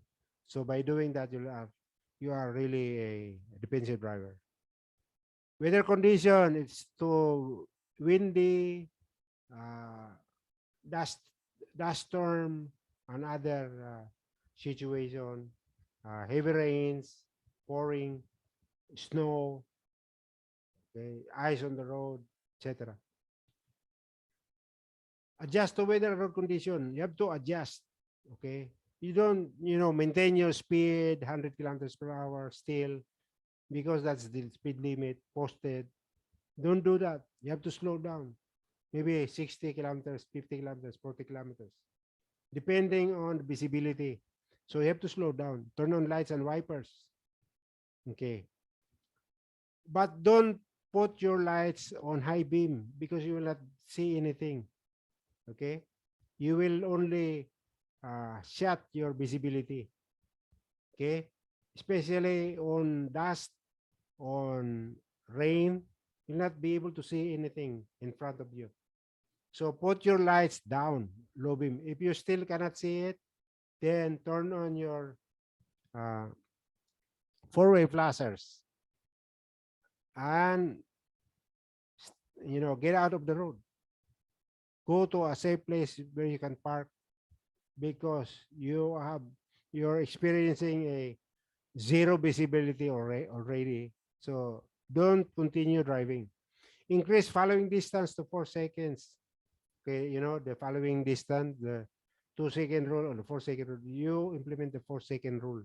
So by doing that, you are really a defensive driver. Weather condition, it's too windy, uh, dust, dust storm, and other situation, heavy rains, pouring, snow, okay, ice on the road, etc. Adjust to weather road condition. You have to adjust. Okay. You don't, maintain your speed 100 kilometers per hour still because that's the speed limit posted. Don't do that. You have to slow down. Maybe 60 kilometers, 50 kilometers, 40 kilometers, depending on the visibility. So you have to slow down. Turn on lights and wipers. Okay. But don't put your lights on high beam because you will not see anything. Okay. You will only shut your visibility. Okay. Especially on dust, on rain, you'll not be able to see anything in front of you. So put your lights down, low beam. If you still cannot see it, then turn on your uh, four-way flashers and get out of the road. Go to a safe place where you can park because you're experiencing a zero visibility already. So don't continue driving. Increase following distance to 4 seconds. Okay, the following distance, the 2 second rule or the 4 second rule. You implement the 4 second rule.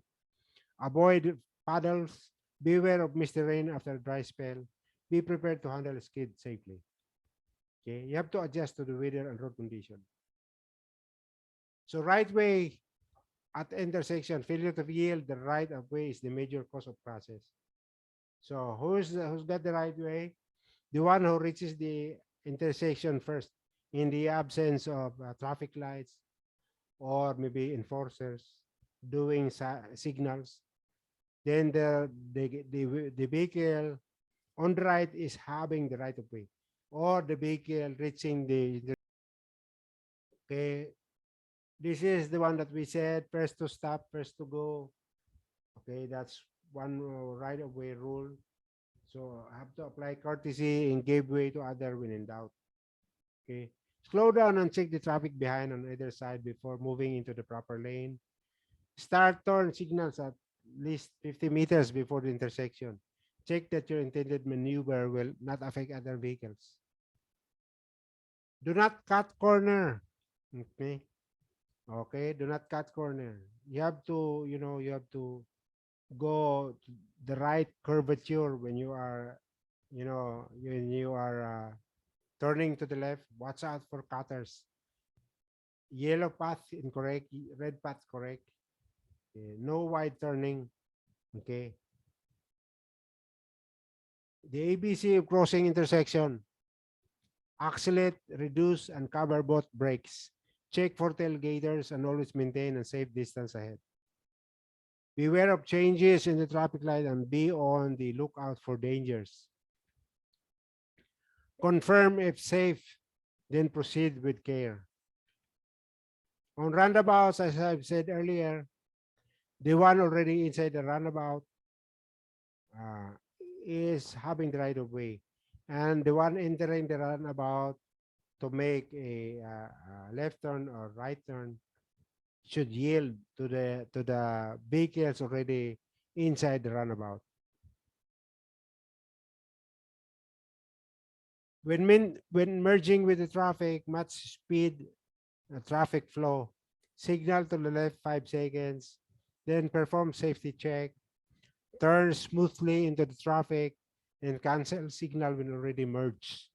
Avoid puddles. Beware of misty rain after a dry spell. Be prepared to handle skid safely. Okay, you have to adjust to the weather and road condition. So right way at the intersection, failure to yield the right of way is the major cause of crashes. So who's got the right way? The one who reaches the intersection first in the absence of traffic lights or maybe enforcers doing signals. Then the vehicle on the right is having the right of way, or the vehicle reaching the okay. This is the one that we said first to stop, first to go. Okay, that's one right of way rule. So I have to apply courtesy and give way to other when in doubt. Okay. Slow down and check the traffic behind on either side before moving into the proper lane. Start turn signals at least 50 meters before the intersection. Check that your intended maneuver will not affect other vehicles. Do not cut corner. Okay. Okay. Do not cut corner. You have to, you have to go to the right curvature when you are, when you are turning to the left. Watch out for cutters. Yellow path incorrect, red path correct. Okay. No wide turning. Okay. The ABC of crossing intersection. Accelerate, reduce, and cover both brakes. Check for tailgaters and always maintain a safe distance ahead. Beware of changes in the traffic light and be on the lookout for dangers. Confirm if safe, then proceed with care. On roundabouts, as I've said earlier, the one already inside the roundabout uh, is having the right of way. And the one entering the roundabout to make a left turn or right turn should yield to the vehicles already inside the runabout. When merging with the traffic, match speed, traffic flow, signal to the left 5 seconds, then perform safety check, turn smoothly into the traffic, and cancel signal when already merged.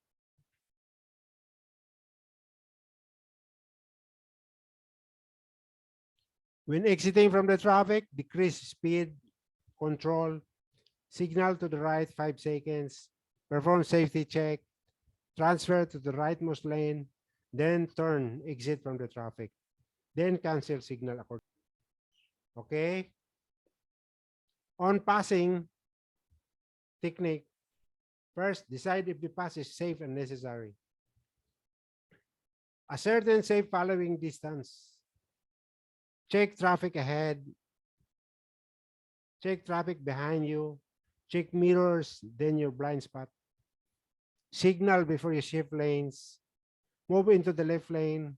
When exiting from the traffic, decrease speed, control, signal to the right 5 seconds, perform safety check, transfer to the rightmost lane, then turn, exit from the traffic, then cancel signal accordingly. Okay? On passing technique, first, decide if the pass is safe and necessary. Ascertain safe following distance. Check traffic ahead. Check traffic behind you. Check mirrors, then your blind spot. Signal before you shift lanes. Move into the left lane.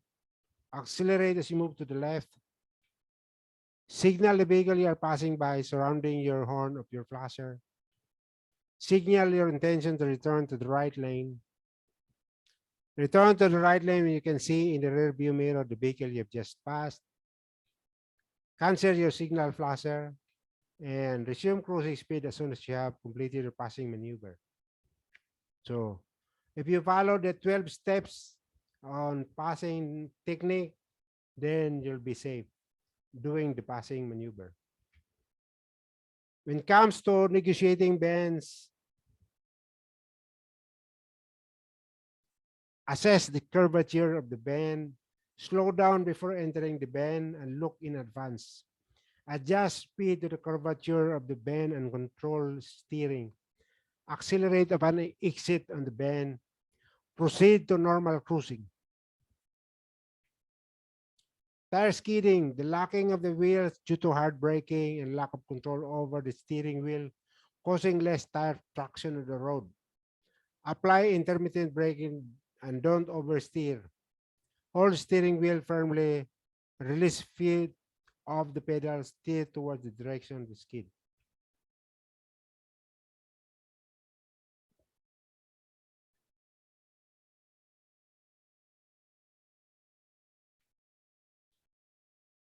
Accelerate as you move to the left. Signal the vehicle you are passing by, surrounding your horn of your flasher. Signal your intention to return to the right lane. Return to the right lane when you can see in the rear view mirror the vehicle you have just passed. Cancel your signal flasher and resume cruising speed as soon as you have completed your passing maneuver. So if you follow the 12 steps on passing technique, then you'll be safe doing the passing maneuver. When it comes to negotiating bends, assess the curvature of the bend, slow down before entering the bend, and look in advance. Adjust speed to the curvature of the bend and control steering. Accelerate upon exit on the bend. Proceed to normal cruising. Tire skidding, the locking of the wheels due to hard braking and lack of control over the steering wheel, causing less tire traction on the road. Apply intermittent braking and don't oversteer. Hold steering wheel firmly, release feet of the pedal, steer towards the direction of the skid.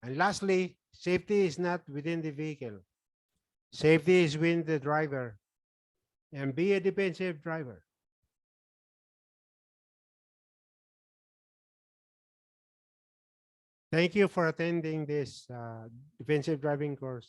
And lastly, safety is not within the vehicle. Safety is within the driver. And be a defensive driver. Thank you for attending this defensive driving course.